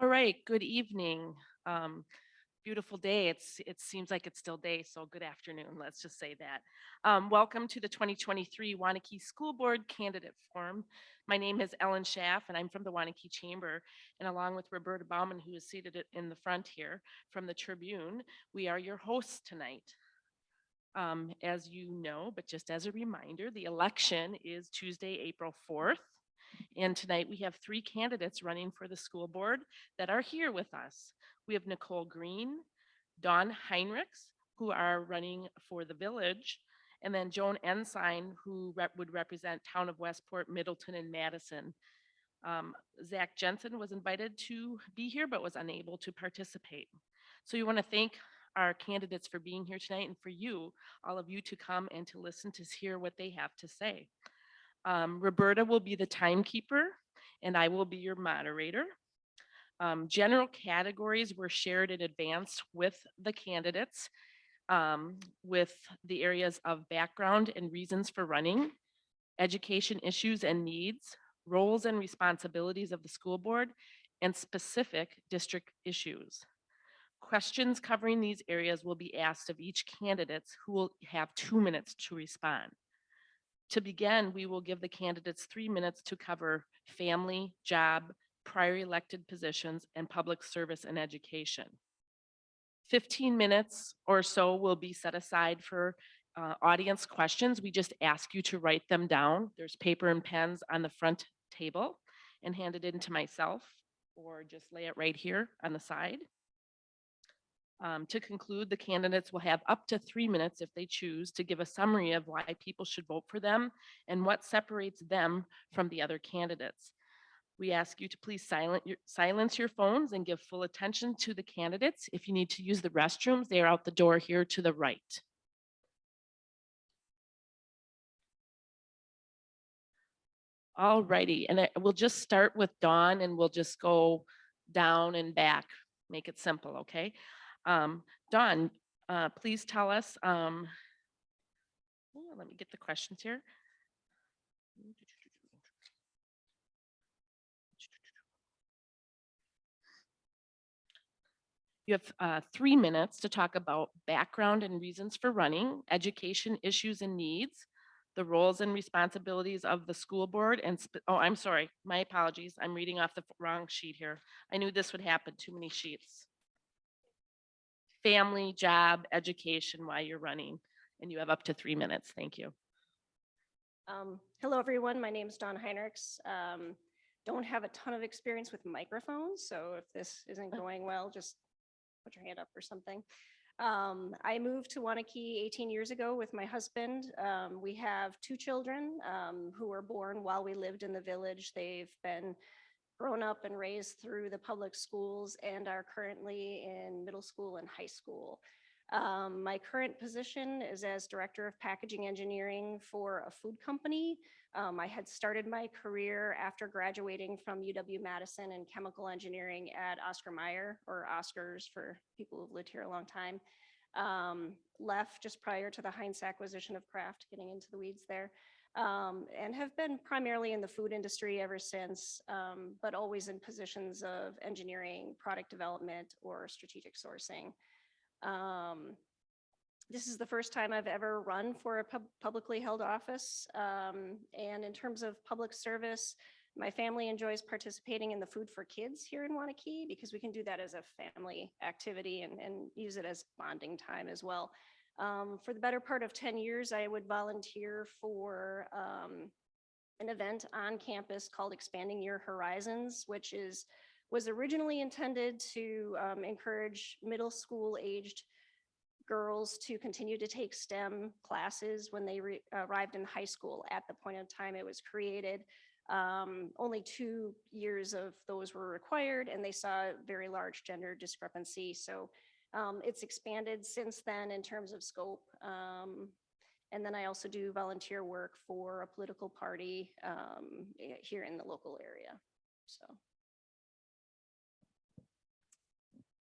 All right, good evening. Um, Beautiful day. It seems like it's still day, so good afternoon. Let's just say that. Welcome to the 2023 Waunakee School Board Candidate Forum. My name is Ellen Schaff, and I'm from the Waunakee Chamber. And along with Roberta Bauman, who is seated in the front here from the Tribune, we are your hosts tonight. As you know, but just as a reminder, the election is Tuesday, April 4th. And tonight we have three candidates running for the school board that are here with us. We have Nicole Green, Dawn Heinrichs, who are running for the village, and then Joan Ensign, who would represent Town of Westport, Middleton, and Madison. Zach Jensen was invited to be here but was unable to participate. So we want to thank our candidates for being here tonight and for you, all of you, to come and to listen to hear what they have to say. Roberta will be the timekeeper and I will be your moderator. General categories were shared in advance with the candidates, with the areas of background and reasons for running, education issues and needs, roles and responsibilities of the school board, and specific district issues. Questions covering these areas will be asked of each candidate, who will have 2 minutes to respond. To begin, we will give the candidates 3 minutes to cover family, job, prior elected positions, and public service and education. 15 minutes or so will be set aside for audience questions. We just ask you to write them down. There's paper and pens on the front table, and hand it in to myself, or just lay it right here on the side. To conclude, the candidates will have up to 3 minutes if they choose to give a summary of why people should vote for them and what separates them from the other candidates. We ask you to please silence your phones and give full attention to the candidates. If you need to use the restrooms, they are out the door here to the right. All righty, and we'll just start with Dawn and we'll just go down and back, make it simple, okay? Dawn, please tell us, let me get the questions here. You have 3 minutes to talk about background and reasons for running, education issues and needs, the roles and responsibilities of the school board, and oh, I'm sorry, my apologies. I'm reading off the wrong sheet here. I knew this would happen, too many sheets. Family, job, education, why you're running, and you have up to 3 minutes. Thank you. Hello, everyone. My name is Dawn Heinrichs. Don't have a ton of experience with microphones, so if this isn't going well, just put your hand up or something. I moved to Waunakee 18 years ago with my husband. We have 2 children who were born while we lived in the village. They've been grown up and raised through the public schools and are currently in middle school and high school. My current position is as Director of Packaging Engineering for a food company. I had started my career after graduating from UW-Madison in chemical engineering at Oscar Mayer, or Oscars for people who've lived here a long time. Left just prior to the Heinz acquisition of Kraft, getting into the weeds there. And have been primarily in the food industry ever since, but always in positions of engineering, product development, or strategic sourcing. This is the first time I've ever run for a publicly held office. And in terms of public service, my family enjoys participating in the Food for Kids here in Waunakee because we can do that as a family activity and use it as bonding time as well. For the better part of 10 years, I would volunteer for an event on campus called Expanding Your Horizons, which was originally intended to encourage middle school aged girls to continue to take STEM classes when they arrived in high school at the point of time it was created. Only 2 years of those were required, and they saw a very large gender discrepancy. So it's expanded since then in terms of scope. And then I also do volunteer work for a political party here in the local area. So.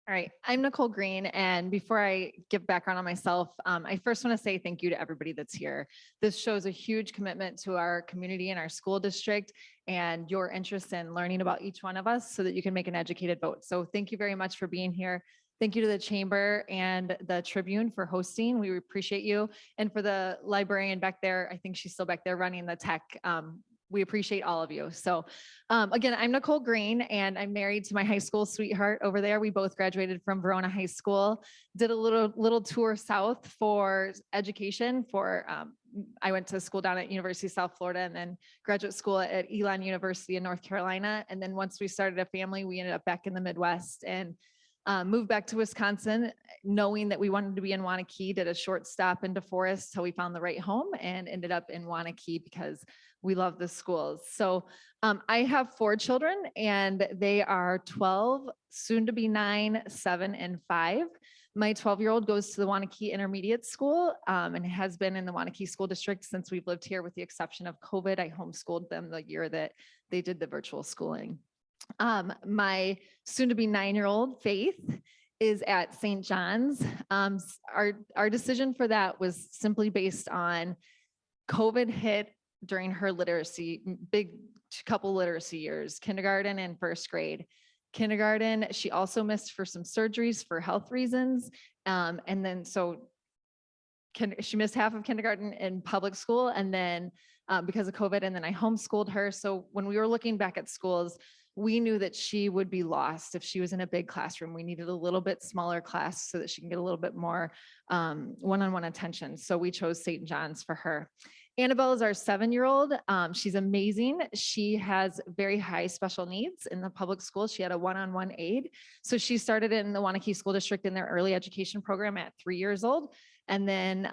All right, I'm Nicole Green, and before I give background on myself, I first want to say thank you to everybody that's here. This shows a huge commitment to our community and our school district and your interest in learning about each one of us so that you can make an educated vote. So thank you very much for being here. Thank you to the Chamber and the Tribune for hosting. We appreciate you. And for the librarian back there, I think she's still back there running the tech. We appreciate all of you. So again, I'm Nicole Green, and I'm married to my high school sweetheart over there. We both graduated from Verona High School, did a little tour south for education. I went to school down at University of South Florida and then graduate school at Elon University in North Carolina. And then once we started a family, we ended up back in the Midwest and moved back to Wisconsin, knowing that we wanted to be in Waunakee, did a short stop in DeForest till we found the right home and ended up in Waunakee because we love the schools. So I have 4 children and they are 12, soon to be 9, 7, and 5. My 12-year-old goes to the Waunakee Intermediate School and has been in the Waunakee School District since we've lived here, with the exception of COVID. I homeschooled them the year that they did the virtual schooling. My soon to be 9-year-old Faith is at St. John's. Our decision for that was simply based on COVID hit during her literacy, big couple literacy years, kindergarten and first grade. Kindergarten, she also missed for some surgeries for health reasons. And then she missed half of kindergarten in public school, and then because of COVID, and then I homeschooled her. So when we were looking back at schools, we knew that she would be lost if she was in a big classroom. We needed a little bit smaller class so that she can get a little bit more one-on-one attention. So we chose St. John's for her. Annabelle is our 7-year-old. She's amazing. She has very high special needs in the public school. She had a one-on-one aide. So she started in the Waunakee School District in their early education program at 3 years old. And then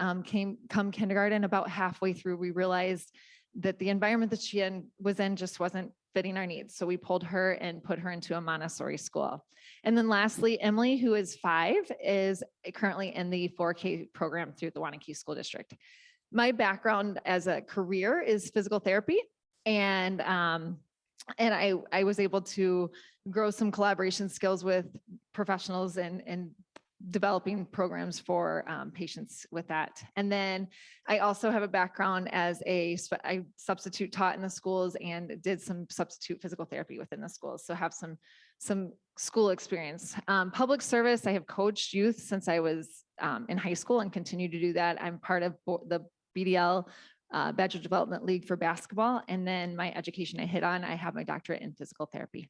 come kindergarten, about halfway through, we realized that the environment that she was in just wasn't fitting our needs. So we pulled her and put her into a Montessori school. And then lastly, Emily, who is 5, is currently in the 4K program through the Waunakee School District. My background as a career is physical therapy, and I was able to grow some collaboration skills with professionals and developing programs for patients with that. And then I also have a background as I substitute taught in the schools and did some substitute physical therapy within the schools. So have some school experience. Public service, I have coached youth since I was in high school and continue to do that. I'm part of the BDL, Bachelor Development League for basketball. And then my education I hit on, I have my doctorate in physical therapy.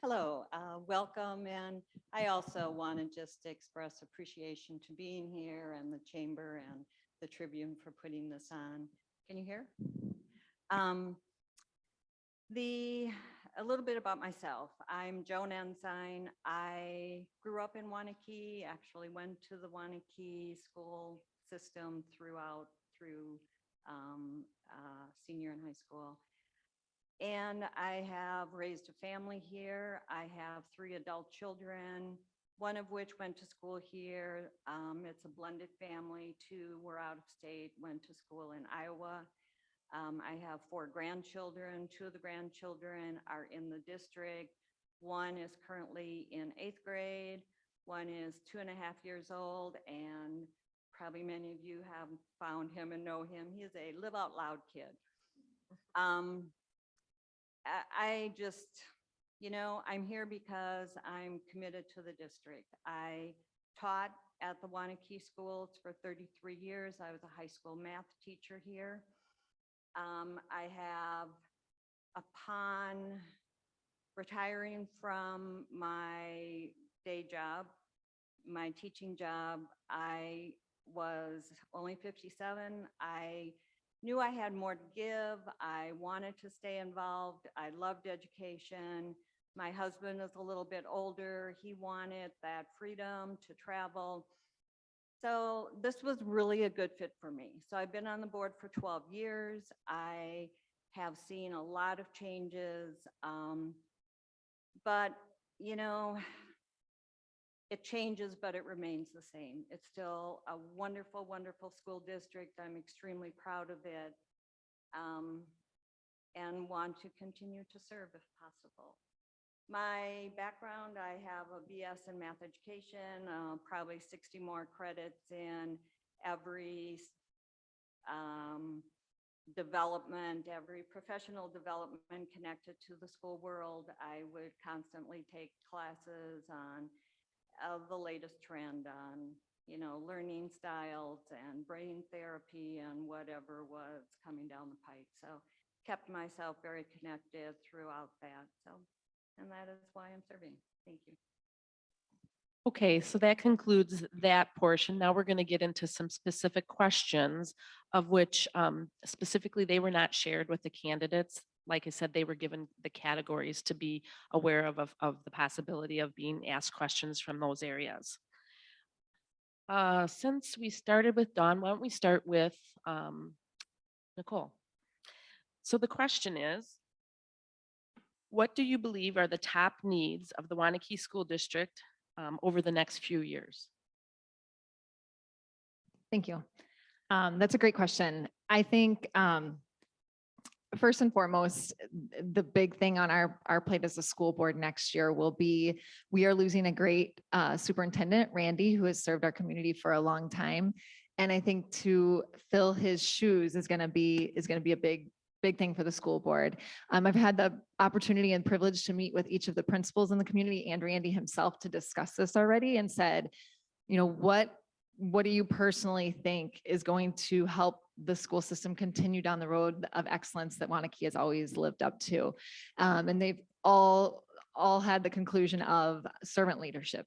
Hello, welcome. And I also want to just express appreciation to being here, and the Chamber and the Tribune for putting this on. Can you hear? A little bit about myself. I'm Joan Ensign. I grew up in Waunakee, actually went to the Waunakee school system through senior and high school. And I have raised a family here. I have 3 adult children, one of which went to school here. It's a blended family. 2 were out of state, went to school in Iowa. I have 4 grandchildren. 2 of the grandchildren are in the district. 1 is currently in 8th grade. 1 is 2.5 years old, and probably many of you have found him and know him. He is a live out loud kid. I just, I'm here because I'm committed to the district. I taught at the Waunakee schools for 33 years. I was a high school math teacher here. I have, upon retiring from my day job, my teaching job, I was only 57. I knew I had more to give. I wanted to stay involved. I loved education. My husband is a little bit older. He wanted that freedom to travel. So this was really a good fit for me. So I've been on the board for 12 years. I have seen a lot of changes, but it changes, but it remains the same. It's still a wonderful, wonderful school district. I'm extremely proud of it. and want to continue to serve if possible. My background, I have a BS in math education, probably 60 more credits in every development, every professional development connected to the school world. I would constantly take classes on the latest trend on, learning styles and brain therapy and whatever was coming down the pike. So kept myself very connected throughout that. So, and that is why I'm serving. Thank you. Okay, so that concludes that portion. Now we're going to get into some specific questions of which specifically they were not shared with the candidates. Like I said, they were given the categories to be aware of the possibility of being asked questions from those areas. Since we started with Dawn, why don't we start with Nicole? So the question is, what do you believe are the top needs of the Waunakee School District over the next few years? Thank you. That's a great question. I think first and foremost, the big thing on our plate as a school board next year will be, we are losing a great superintendent, Randy, who has served our community for a long time. And I think to fill his shoes is going to be a big thing for the school board. I've had the opportunity and privilege to meet with each of the principals in the community and Randy himself to discuss this already, and said, what do you personally think is going to help the school system continue down the road of excellence that Waunakee has always lived up to? And they've all had the conclusion of servant leadership,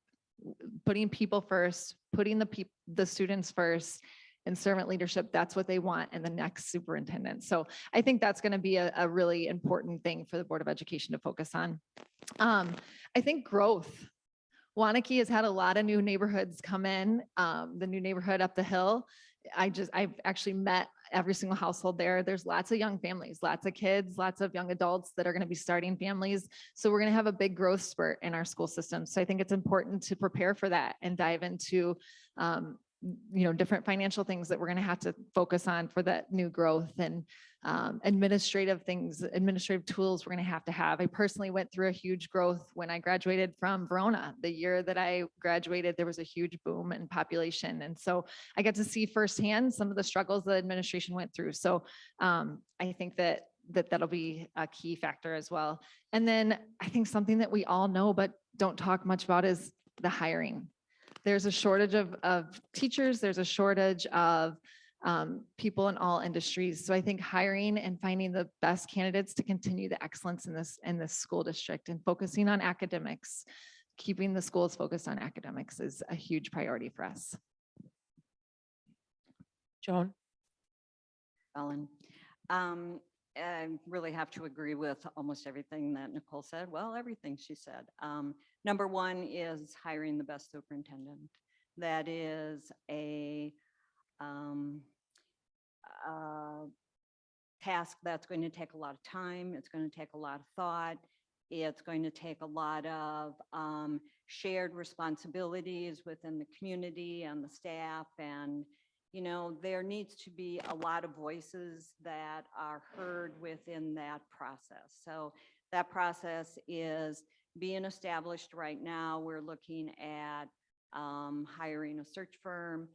putting people first, putting the students first, and servant leadership. That's what they want in the next superintendent. So I think that's going to be a really important thing for the Board of Education to focus on. I think growth. Waunakee has had a lot of new neighborhoods come in. The new neighborhood up the hill, I've actually met every single household there. There's lots of young families, lots of kids, lots of young adults that are going to be starting families. So we're going to have a big growth spurt in our school system. So I think it's important to prepare for that and dive into different financial things that we're going to have to focus on for that new growth, and administrative tools we're going to have. I personally went through a huge growth when I graduated from Verona. The year that I graduated, there was a huge boom in population. And so I got to see firsthand some of the struggles the administration went through. So I think that'll be a key factor as well. And then I think something that we all know but don't talk much about is the hiring. There's a shortage of teachers. There's a shortage of people in all industries. So I think hiring and finding the best candidates to continue the excellence in this school district and focusing on academics, keeping the schools focused on academics is a huge priority for us. Joan? Ellen. I really have to agree with almost everything that Nicole said. Well, everything she said. Number one is hiring the best superintendent. That is a task that's going to take a lot of time. It's going to take a lot of thought. It's going to take a lot of shared responsibilities within the community and the staff. And, there needs to be a lot of voices that are heard within that process. So that process is being established right now. We're looking at hiring a search firm.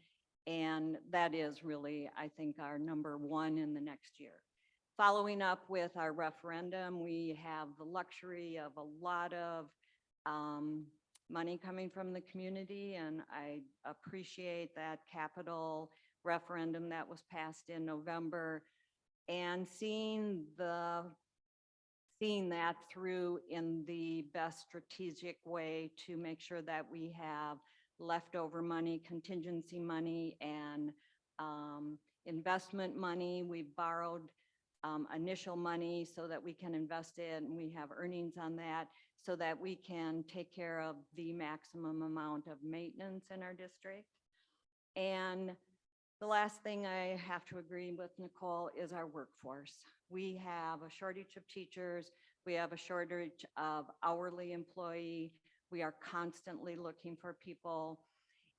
And that is really, I think, our number one in the next year. Following up with our referendum, we have the luxury of a lot of money coming from the community, and I appreciate that capital referendum that was passed in November, and seeing that through in the best strategic way to make sure that we have leftover money, contingency money, and investment money. We've borrowed initial money so that we can invest it, and we have earnings on that so that we can take care of the maximum amount of maintenance in our district. And the last thing I have to agree with Nicole is our workforce. We have a shortage of teachers. We have a shortage of hourly employee. We are constantly looking for people.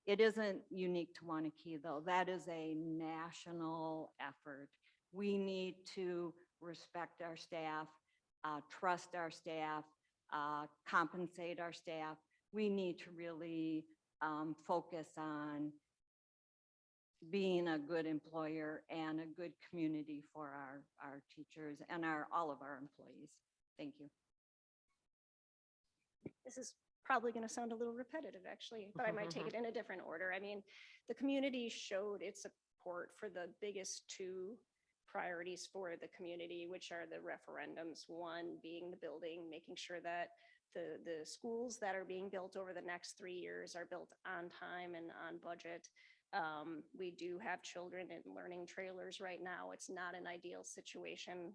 It isn't unique to Waunakee, though. That is a national effort. We need to respect our staff, trust our staff, compensate our staff. We need to really focus on being a good employer and a good community for our teachers and all of our employees. Thank you. This is probably going to sound a little repetitive, actually, but I might take it in a different order. I mean, the community showed its support for the biggest two priorities for the community, which are the referendums. One being the building, making sure that the schools that are being built over the next 3 years are built on time and on budget. We do have children in learning trailers right now. It's not an ideal situation.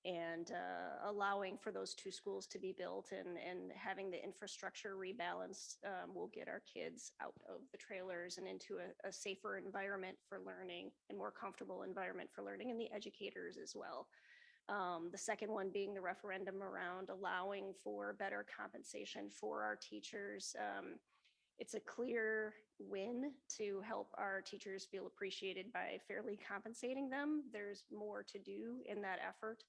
And allowing for those two schools to be built and having the infrastructure rebalanced will get our kids out of the trailers and into a safer environment for learning and more comfortable environment for learning, and the educators as well. The second one being the referendum around allowing for better compensation for our teachers. It's a clear win to help our teachers feel appreciated by fairly compensating them. There's more to do in that effort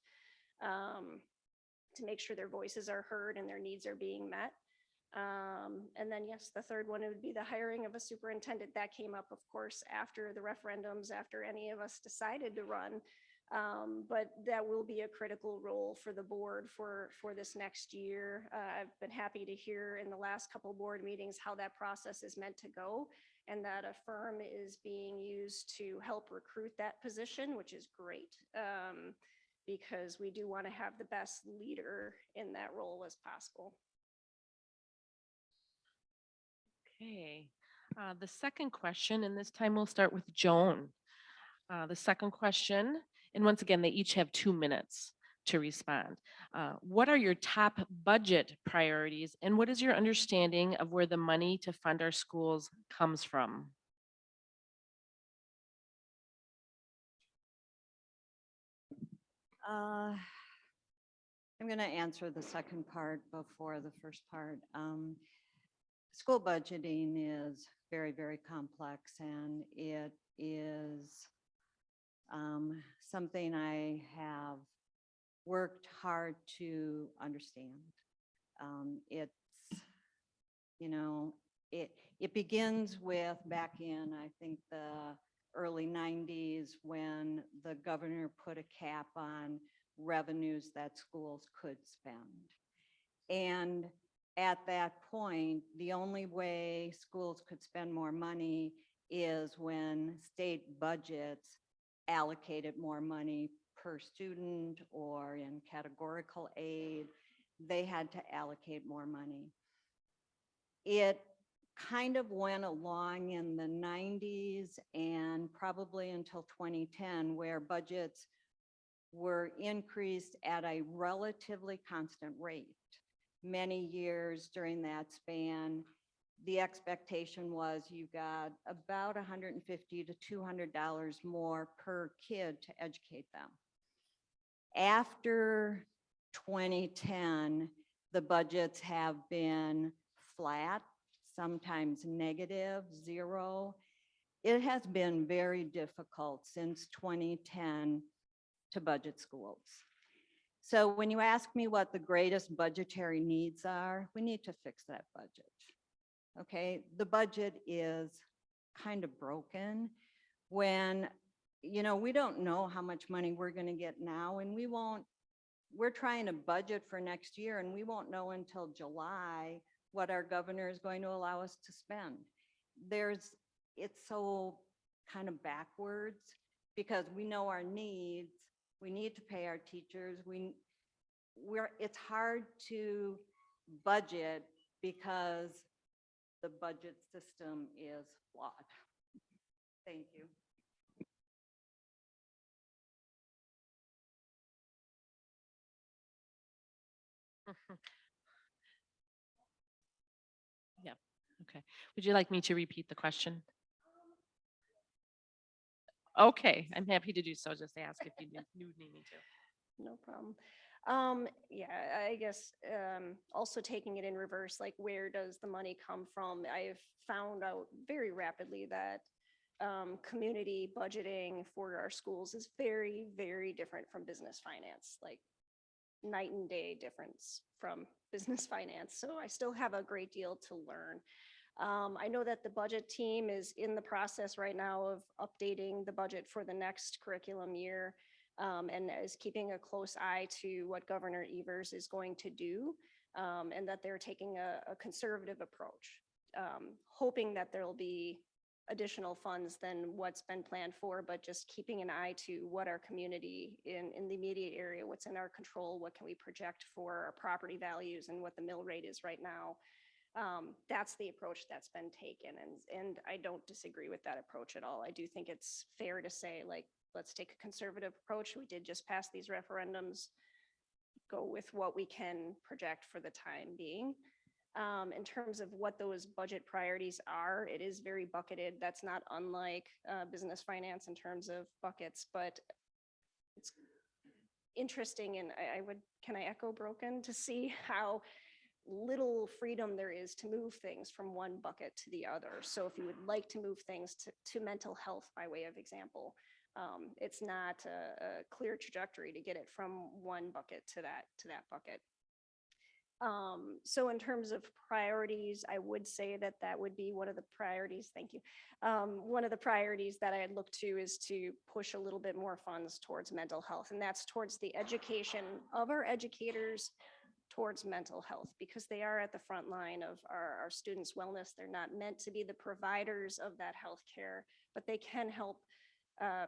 to make sure their voices are heard and their needs are being met. And then, yes, the third one would be the hiring of a superintendent. That came up, of course, after the referendums, after any of us decided to run. But that will be a critical role for the board for this next year. I've been happy to hear in the last couple board meetings how that process is meant to go, and that a firm is being used to help recruit that position, which is great. Because we do want to have the best leader in that role as possible. Okay, the second question, and this time we'll start with Joan. The second question, and once again, they each have 2 minutes to respond. What are your top budget priorities, and what is your understanding of where the money to fund our schools comes from? I'm going to answer the second part before the first part. School budgeting is very, very complex, and it is something I have worked hard to understand. It's, you know, it begins with back in, I think, the early 90s when the governor put a cap on revenues that schools could spend. And at that point, the only way schools could spend more money is when state budgets allocated more money per student or in categorical aid. They had to allocate more money. It kind of went along in the 90s and probably until 2010, where budgets were increased at a relatively constant rate. Many years during that span, the expectation was you got about $150 to $200 more per kid to educate them. After 2010, the budgets have been flat, sometimes negative, zero. It has been very difficult since 2010 to budget schools. So when you ask me what the greatest budgetary needs are, we need to fix that budget. Okay, the budget is kind of broken when, you know, we don't know how much money we're going to get now, and we're trying to budget for next year, and we won't know until July what our governor is going to allow us to spend. It's so kind of backwards because we know our needs. We need to pay our teachers. It's hard to budget because the budget system is flawed. Thank you. Yeah, okay. Would you like me to repeat the question? Okay, I'm happy to do so. Just ask if you need me to. No problem. Yeah, I guess also taking it in reverse, like where does the money come from? I've found out very rapidly that community budgeting for our schools is very, very different different from business finance, like night and day difference from business finance. So I still have a great deal to learn. I know that the budget team is in the process right now of updating the budget for the next curriculum year, and is keeping a close eye to what Governor Evers is going to do, and that they're taking a conservative approach, hoping that there will be additional funds than what's been planned for, but just keeping an eye to what our community in the immediate area, what's in our control, what can we project for our property values and what the mill rate is right now. That's the approach that's been taken. And I don't disagree with that approach at all. I do think it's fair to say, like, let's take a conservative approach. We did just pass these referendums, go with what we can project for the time being. In terms of what those budget priorities are, it is very bucketed. That's not unlike business finance in terms of buckets, but it's interesting. And can I echo Broken to see how little freedom there is to move things from one bucket to the other. So if you would like to move things to mental health, by way of example, it's not a clear trajectory to get it from one bucket to that bucket. So in terms of priorities, I would say that would be one of the priorities. Thank you. One of the priorities that I'd look to is to push a little bit more funds towards mental health, and that's towards the education of our educators towards mental health, because they are at the front line of our students' wellness. They're not meant to be the providers of that health care, but they can help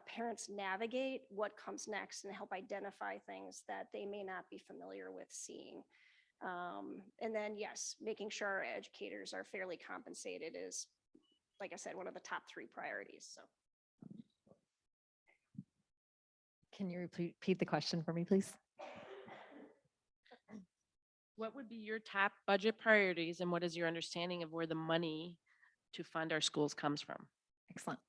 parents navigate what comes next and help identify things that they may not be familiar with seeing. And then, yes, making sure our educators are fairly compensated is, like I said, one of the top 3 priorities. So, Can you repeat the question for me, please? What would be your top budget priorities and what is your understanding of where the money to fund our schools comes from? Excellent.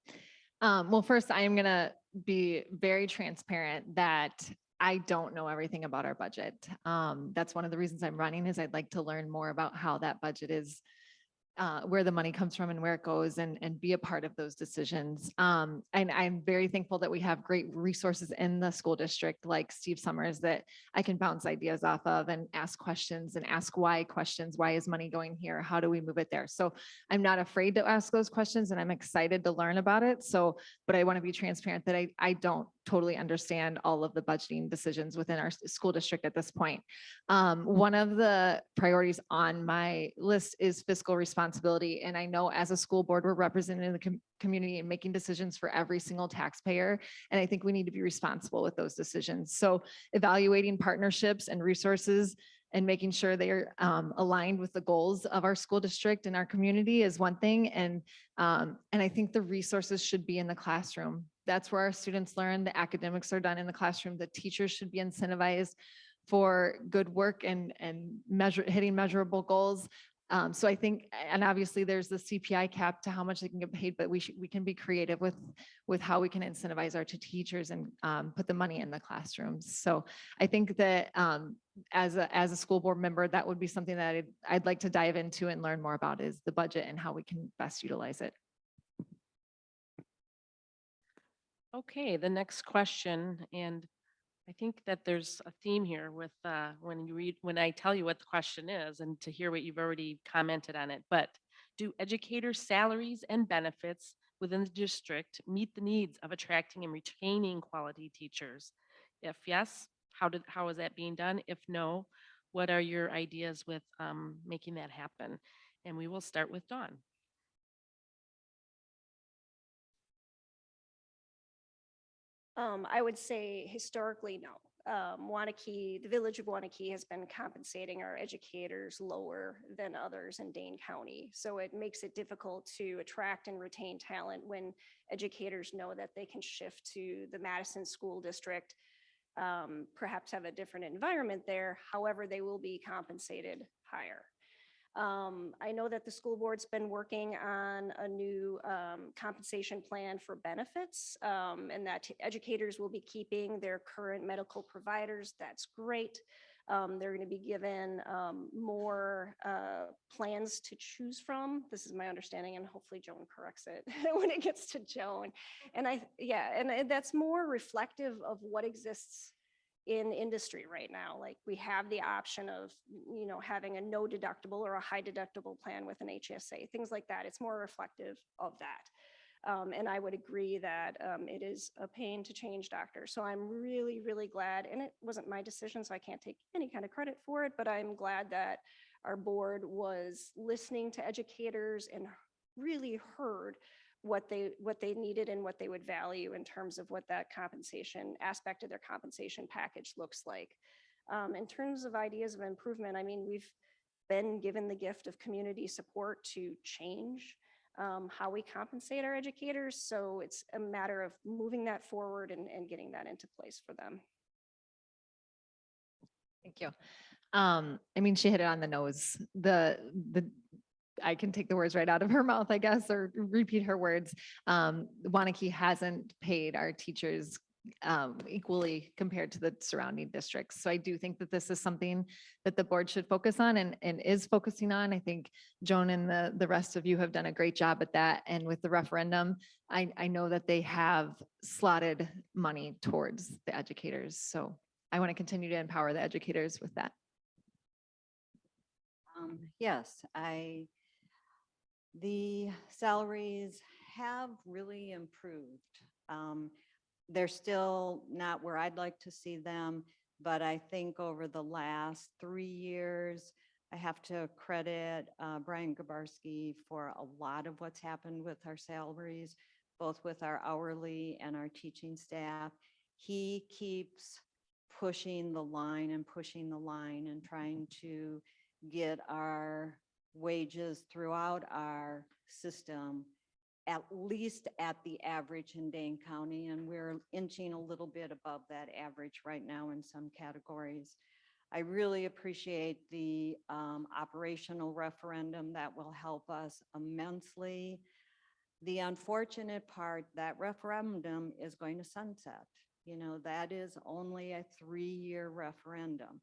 Well, first, I am going to be very transparent that I don't know everything about our budget. That's one of the reasons I'm running, is I'd like to learn more about how that budget is, where the money comes from and where it goes, and be a part of those decisions. And I'm very thankful that we have great resources in the school district, like Steve Summers, that I can bounce ideas off of and ask questions and ask why questions. Why is money going here? How do we move it there? So I'm not afraid to ask those questions, and I'm excited to learn about it. So, but I want to be transparent that I don't totally understand all of the budgeting decisions within our school district at this point. One of the priorities on my list is fiscal responsibility. And I know as a school board, we're representing the community and making decisions for every single taxpayer. And I think we need to be responsible with those decisions. So evaluating partnerships and resources and making sure they're aligned with the goals of our school district and our community is one thing. And I think the resources should be in the classroom. That's where our students learn. The academics are done in the classroom. The teachers should be incentivized for good work and hitting measurable goals. So I think, and obviously there's the CPI cap to how much they can get paid, but we can be creative with how we can incentivize our teachers and put the money in the classrooms. So I think that as a school board member, that would be something that I'd like to dive into and learn more about, is the budget and how we can best utilize it. Okay, the next question, and I think that there's a theme here with when I tell you what the question is, and to hear what you've already commented on it, but do educators' salaries and benefits within the district meet the needs of attracting and retaining quality teachers? If yes, how is that being done? If no, what are your ideas with making that happen? And we will start with Dawn. I would say historically, no. Waunakee, the village of Waunakee has been compensating our educators lower than others in Dane County. So it makes it difficult to attract and retain talent when educators know that they can shift to the Madison School District, perhaps have a different environment there. However, they will be compensated higher. I know that the school board's been working on a new compensation plan for benefits, and that educators will be keeping their current medical providers. That's great. They're going to be given more plans to choose from. This is my understanding, and hopefully Joan corrects it when it gets to Joan. And that's more reflective of what exists in industry right now. Like we have the option of, having a no deductible or a high deductible plan with an HSA, things like that. It's more reflective of that. And I would agree that it is a pain to change doctors. So I'm really, really glad, and it wasn't my decision, so I can't take any kind of credit for it, but I'm glad that our board was listening to educators and really heard what they needed and what they would value in terms of what that compensation aspect of their compensation package looks like. In terms of ideas of improvement, I mean, we've been given the gift of community support to change how we compensate our educators. So it's a matter of moving that forward and getting that into place for them. Thank you. I mean, she hit it on the nose. I can take the words right out of her mouth, I guess, or repeat her words. Waunakee hasn't paid our teachers equally compared to the surrounding districts. So I do think that this is something that the board should focus on and is focusing on. I think Joan and the rest of you have done a great job at that. And with the referendum, I know that they have slotted money towards the educators. So I want to continue to empower the educators with that. Yes, the salaries have really improved. They're still not where I'd like to see them, but I think over the last 3 years, I have to credit Brian Gabarski for a lot of what's happened with our salaries, both with our hourly and our teaching staff. He keeps pushing the line and trying to get our wages throughout our system at least at the average in Dane County, and we're inching a little bit above that average right now in some categories. I really appreciate the operational referendum that will help us immensely. The unfortunate part, that referendum is going to sunset. That is only a 3-year referendum.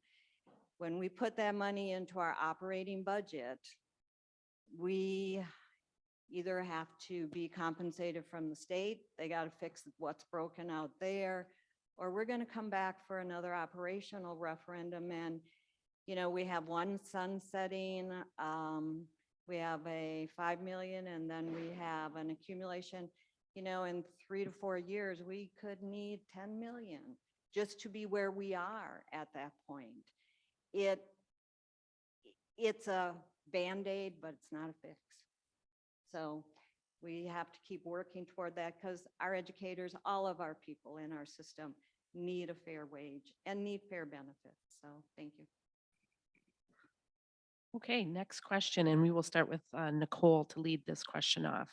When we put that money into our operating budget, we either have to be compensated from the state, they got to fix what's broken out there, or we're going to come back for another operational referendum. And, we have one sunsetting, we have a 5 million, and then we have an accumulation. In 3 to 4 years, we could need 10 million just to be where we are at that point. It's a Band-Aid, but it's not a fix. So we have to keep working toward that because our educators, all of our people in our system need a fair wage and need fair benefits. So thank you. Okay, next question, and we will start with Nicole to lead this question off.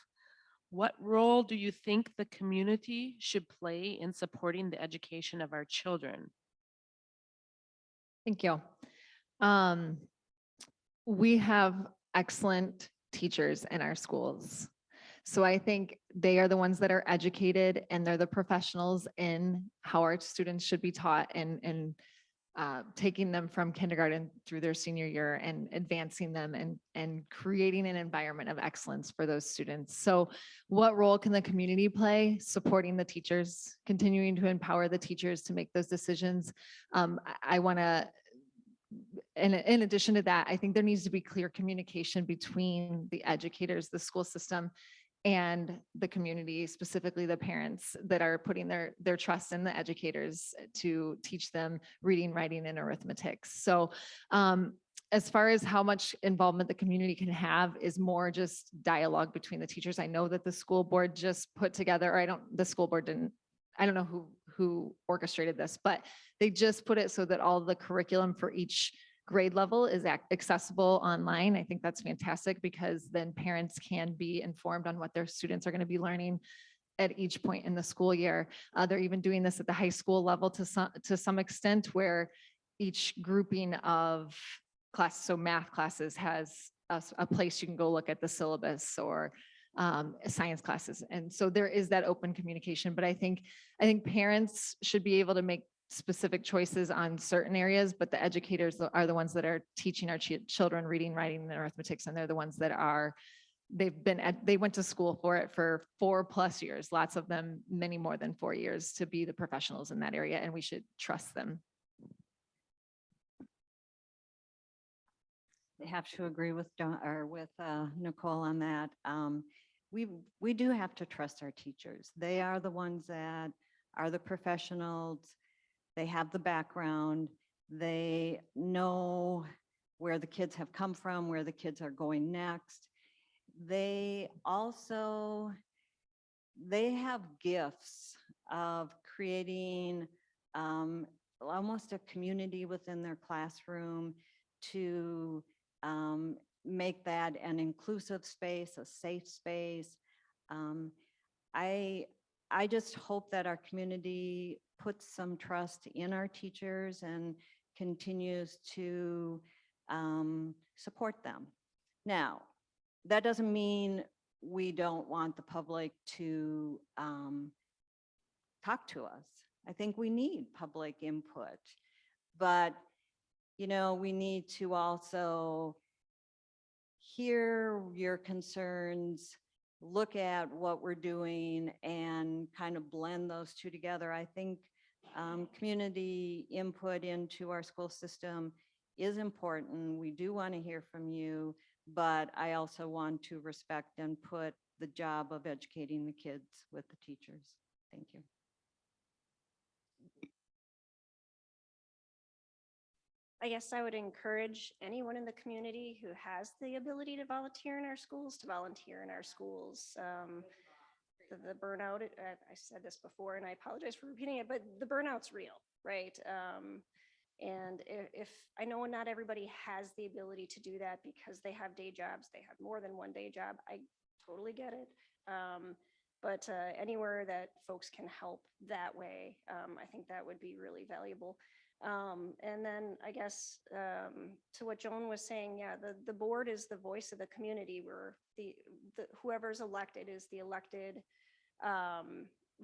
What role do you think the community should play in supporting the education of our children? Thank you. We have excellent teachers in our schools. So I think they are the ones that are educated and they're the professionals in how our students should be taught and taking them from kindergarten through their senior year and advancing them and creating an environment of excellence for those students. So what role can the community play? Supporting the teachers, continuing to empower the teachers to make those decisions. I want to, in addition to that, I think there needs to be clear communication between the educators, the school system, and the community, specifically the parents that are putting their trust in the educators to teach them reading, writing, and arithmetic. So as far as how much involvement the community can have is more just dialogue between the teachers. I know that the school board just put together, or the school board didn't, I don't know who orchestrated this, but they just put it so that all the curriculum for each grade level is accessible online. I think that's fantastic because then parents can be informed on what their students are going to be learning at each point in the school year. They're even doing this at the high school level to some extent, where each grouping of classes, so math classes, has a place you can go look at the syllabus, or science classes. And so there is that open communication, but I think parents should be able to make specific choices on certain areas, but the educators are the ones that are teaching our children reading, writing, and arithmetics, and they're the ones that are, they went to school for it for 4+ years, lots of them, many more than 4 years, to be the professionals in that area, and we should trust them. I have to agree with Nicole on that. We do have to trust our teachers. They are the ones that are the professionals. They have the background. They know where the kids have come from, where the kids are going next. They have gifts of creating almost a community within their classroom to make that an inclusive space, a safe space. I just hope that our community puts some trust in our teachers and continues to support them. Now, that doesn't mean we don't want the public to talk to us. I think we need public input, but we need to also hear your concerns, look at what we're doing, and kind of blend those two together. I think community input into our school system is important. We do want to hear from you, but I also want to respect and put the job of educating the kids with the teachers. Thank you. I guess I would encourage anyone in the community who has the ability to volunteer in our schools to volunteer in our schools. The burnout, I said this before and I apologize for repeating it, but the burnout's real, right? And if I know not everybody has the ability to do that because they have day jobs, they have more than one day job, I totally get it. But anywhere that folks can help that way, I think that would be really valuable. And then I guess to what Joan was saying, yeah, the board is the voice of the community, where whoever's elected is the elected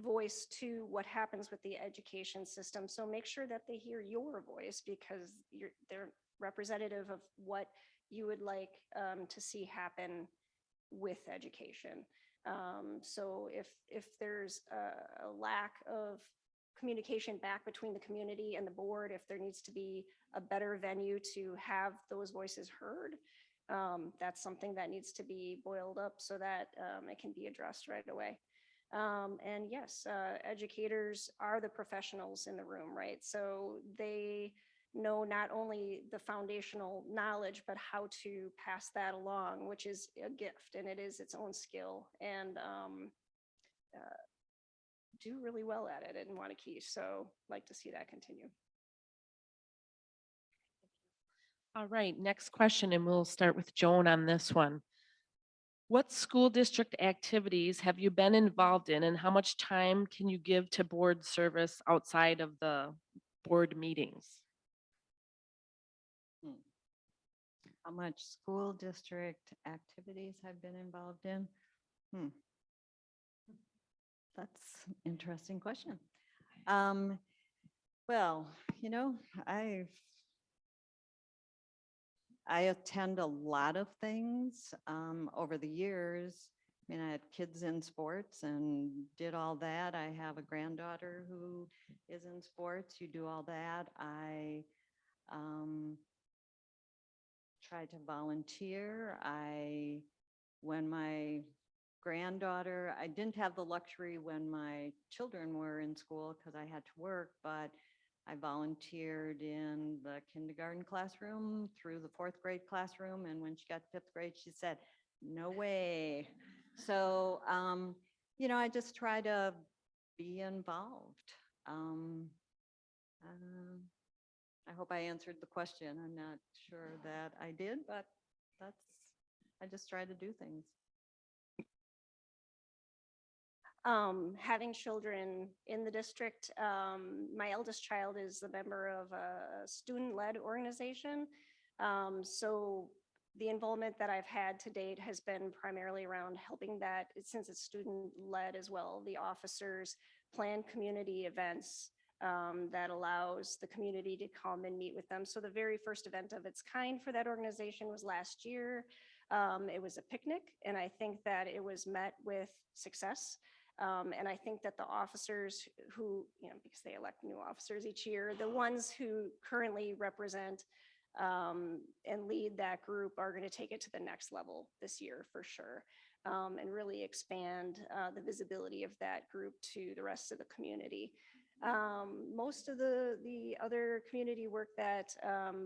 voice to what happens with the education system. So make sure that they hear your voice, because they're representative of what you would like to see happen with education. So if there's a lack of communication back between the community and the board, if there needs to be a better venue to have those voices heard, that's something that needs to be boiled up so that it can be addressed right away. And yes, educators are the professionals in the room, right? So they know not only the foundational knowledge, but how to pass that along, which is a gift, and it is its own skill, and do really well at it in Waunakee. So like to see that continue. All right, next question, and we'll start with Joan on this one. What school district activities have you been involved in, and how much time can you give to board service outside of the board meetings? How much school district activities I've been involved in? That's an interesting question. Well, I attend a lot of things over the years. I mean, I had kids in sports and did all that. I have a granddaughter who is in sports. You do all that. I try to volunteer. When my granddaughter, I didn't have the luxury when my children were in school because I had to work, but I volunteered in the kindergarten classroom through the 4th grade classroom. And when she got to 5th grade, she said, no way. So, I just try to be involved. I hope I answered the question. I'm not sure that I did, but I just try to do things. Having children in the district, my eldest child is a member of a student-led organization. So the involvement that I've had to date has been primarily around helping that, since it's student-led as well, the officers plan community events that allows the community to come and meet with them. So the very first event of its kind for that organization was last year. It was a picnic, and I think that it was met with success. And I think that the officers who, because they elect new officers each year, the ones who currently represent and lead that group are going to take it to the next level this year for sure, and really expand the visibility of that group to the rest of the community. Most of the other community work that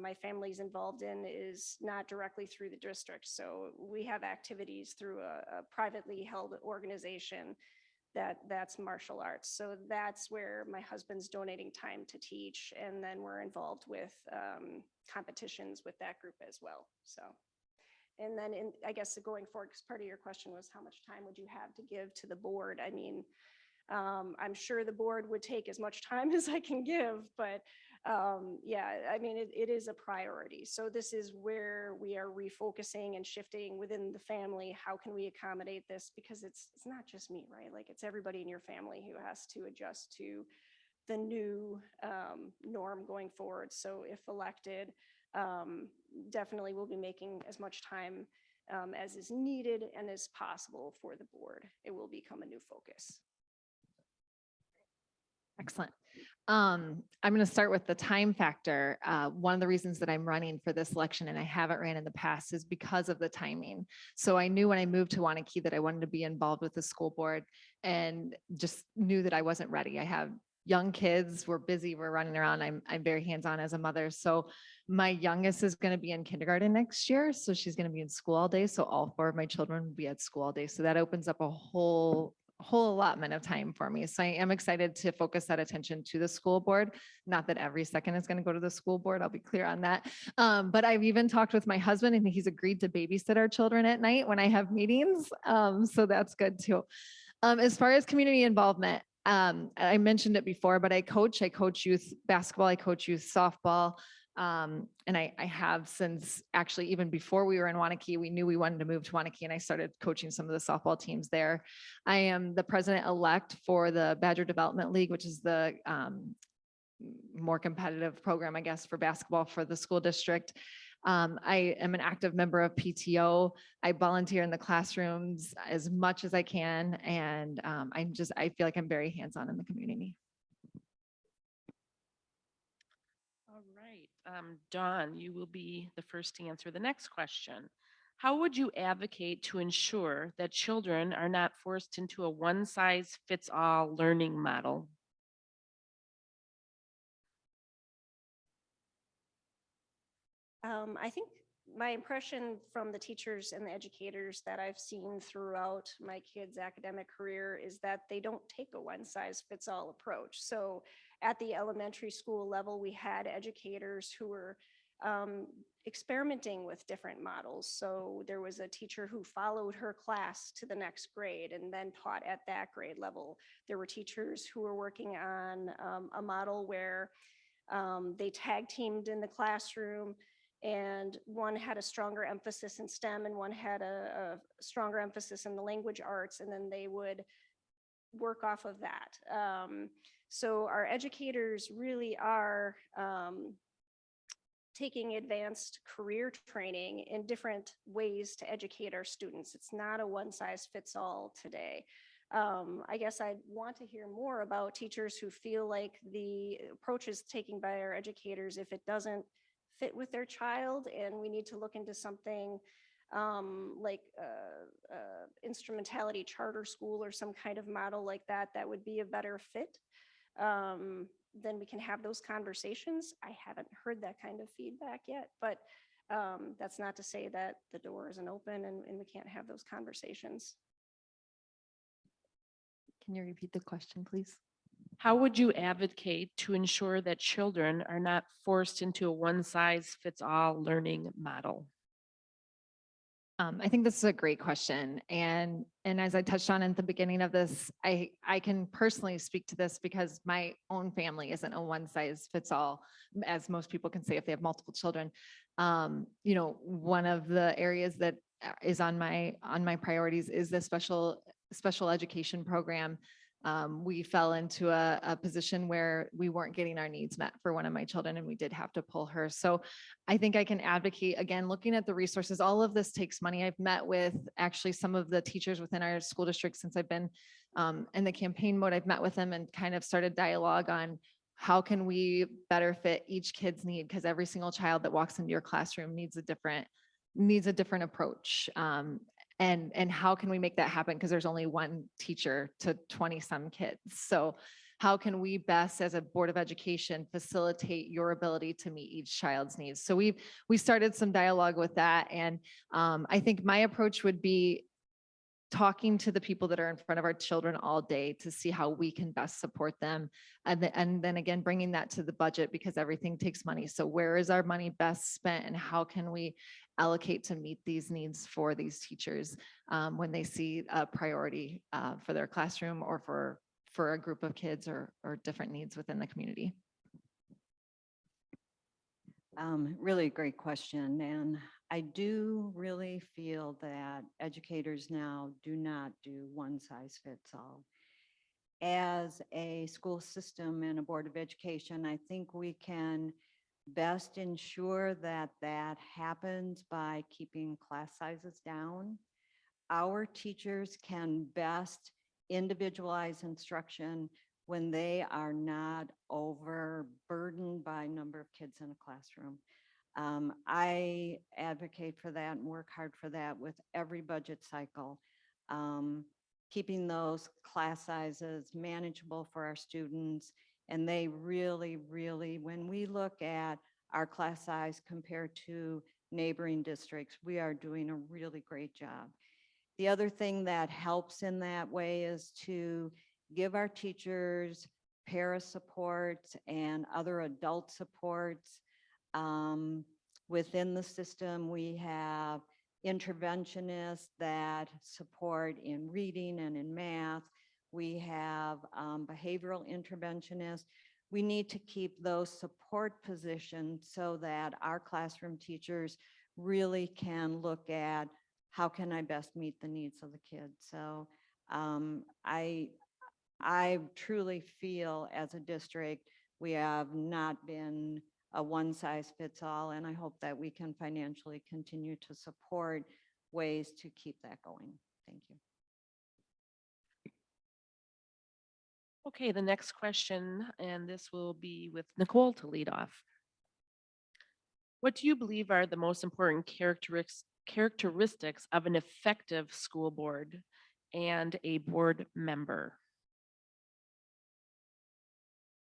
my family's involved in is not directly through the district. So we have activities through a privately held organization that's martial arts. So that's where my husband's donating time to teach. And then we're involved with competitions with that group as well. So, and then I guess going forward, because part of your question was how much time would you have to give to the board? I mean, I'm sure the board would take as much time as I can give, but yeah, I mean, it is a priority. So this is where we are refocusing and shifting within the family. How can we accommodate this? Because it's not just me, right? Like it's everybody in your family who has to adjust to the new norm going forward. So if elected, definitely we'll be making as much time as is needed and as possible for the board. It will become a new focus. Excellent. I'm going to start with the time factor. One of the reasons that I'm running for this election, and I haven't ran in the past, is because of the timing. So I knew when I moved to Waunakee that I wanted to be involved with the school board, and just knew that I wasn't ready. I have young kids, we're busy, we're running around. I'm very hands-on as a mother. So my youngest is going to be in kindergarten next year. So she's going to be in school all day. So all 4 of my children will be at school all day. So that opens up a whole allotment of time for me. So I am excited to focus that attention to the school board. Not that every second is going to go to the school board. I'll be clear on that. But I've even talked with my husband, and he's agreed to babysit our children at night when I have meetings. So that's good too. As far as community involvement, I mentioned it before, but I coach youth basketball, I coach youth softball. And I have since actually even before we were in Waunakee, we knew we wanted to move to Waunakee, and I started coaching some of the softball teams there. I am the president-elect for the Badger Development League, which is the more competitive program, I guess, for basketball for the school district. I am an active member of PTO. I volunteer in the classrooms as much as I can. And I feel like I'm very hands-on in the community. All right, Dawn, you will be the first to answer the next question. How would you advocate to ensure that children are not forced into a one-size-fits-all learning model? I think my impression from the teachers and the educators that I've seen throughout my kids' academic career is that they don't take a one-size-fits-all approach. So at the elementary school level, we had educators who were experimenting with different models. So there was a teacher who followed her class to the next grade and then taught at that grade level. There were teachers who were working on a model where they tag teamed in the classroom, and one had a stronger emphasis in STEM and one had a stronger emphasis in the language arts, and then they would work off of that. So our educators really are taking advanced career training in different ways to educate our students. It's not a one-size-fits-all today. I guess I'd want to hear more about teachers who feel like the approaches taken by our educators, if it doesn't fit with their child, and we need to look into something like instrumentality charter school or some kind of model like that, that would be a better fit. Then we can have those conversations. I haven't heard that kind of feedback yet, but that's not to say that the door isn't open and we can't have those conversations. Can you repeat the question, please? How would you advocate to ensure that children are not forced into a one-size-fits-all learning model? I think this is a great question. And as I touched on at the beginning of this, I can personally speak to this because my own family isn't a one size fits all, as most people can say if they have multiple children. One of the areas that is on my priorities is the special education program. we fell into a position where we weren't getting our needs met for one of my children, and we did have to pull her. So I think I can advocate, again, looking at the resources. All of this takes money. I've met with actually some of the teachers within our school district since I've been in the campaign mode. I've met with them and kind of started dialogue on how can we better fit each kid's need, because every single child that walks into your classroom needs a different approach. And how can we make that happen? Because there's only one teacher to 20 some kids. So how can we best, as a Board of Education, facilitate your ability to meet each child's needs? So we started some dialogue with that. And I think my approach would be talking to the people that are in front of our children all day to see how we can best support them. And then again, bringing that to the budget, because everything takes money. So where is our money best spent, and how can we allocate to meet these needs for these teachers when they see a priority for their classroom or for a group of kids or different needs within the community? Really great question. And I do really feel that educators now do not do one size fits all. As a school system and a Board of Education, I think we can best ensure that that happens by keeping class sizes down. Our teachers can best individualize instruction when they are not overburdened by number of kids in a classroom. I advocate for that and work hard for that with every budget cycle. Keeping those class sizes manageable for our students. And they really, really, when we look at our class size compared to neighboring districts, we are doing a really great job. The other thing that helps in that way is to give our teachers para supports and other adult supports. Within the system, we have interventionists that support in reading and in math. We have behavioral interventionists. We need to keep those support positions so that our classroom teachers really can look at how can I best meet the needs of the kids. So I truly feel as a district, we have not been a one size fits all, and I hope that we can financially continue to support ways to keep that going. Thank you. Okay, the next question, and this will be with Nicole to lead off. What do you believe are the most important characteristics of an effective school board and a board member?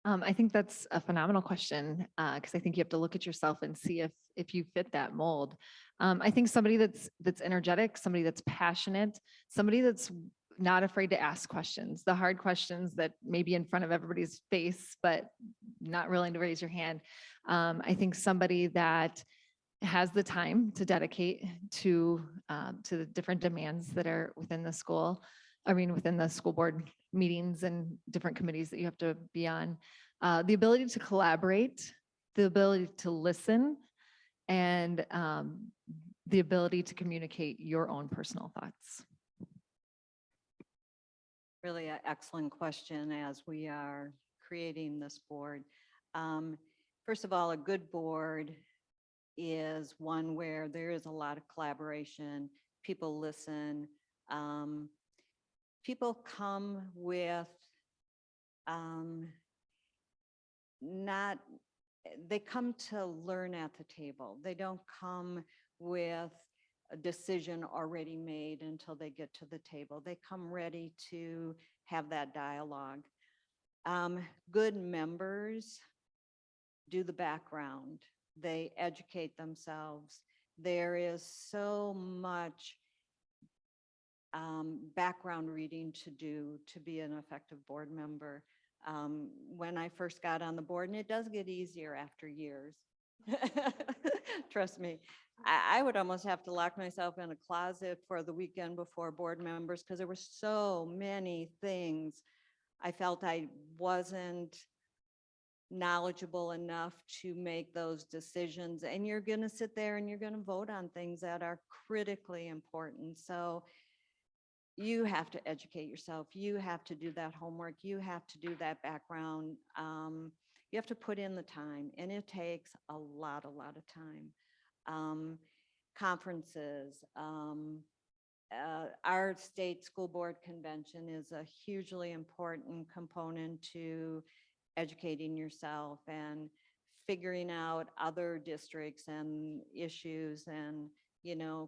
I think that's a phenomenal question, because I think you have to look at yourself and see if you fit that mold. I think somebody that's energetic, somebody that's passionate, somebody that's not afraid to ask questions, the hard questions that may be in front of everybody's face, but not willing to raise your hand. I think somebody that has the time to dedicate to the different demands that are within the school. Within the school board meetings and different committees that you have to be on. The ability to collaborate, the ability to listen, and the ability to communicate your own personal thoughts. Really an excellent question as we are creating this board. First of all, a good board is one where there is a lot of collaboration, people listen, people come with they come to learn at the table. They don't come with a decision already made until they get to the table. They come ready to have that dialogue. Good members do the background. They educate themselves. There is so much background reading to do to be an effective board member. When I first got on the board, and it does get easier after years, trust me, I would almost have to lock myself in a closet for the weekend before board members because there were so many things I felt I wasn't knowledgeable enough to make those decisions. And you're going to sit there and you're going to vote on things that are critically important. So you have to educate yourself. You have to do that homework. You have to do that background. You have to put in the time, and it takes a lot of time. Conferences, our state school board convention is a hugely important component to educating yourself and figuring out other districts and issues and,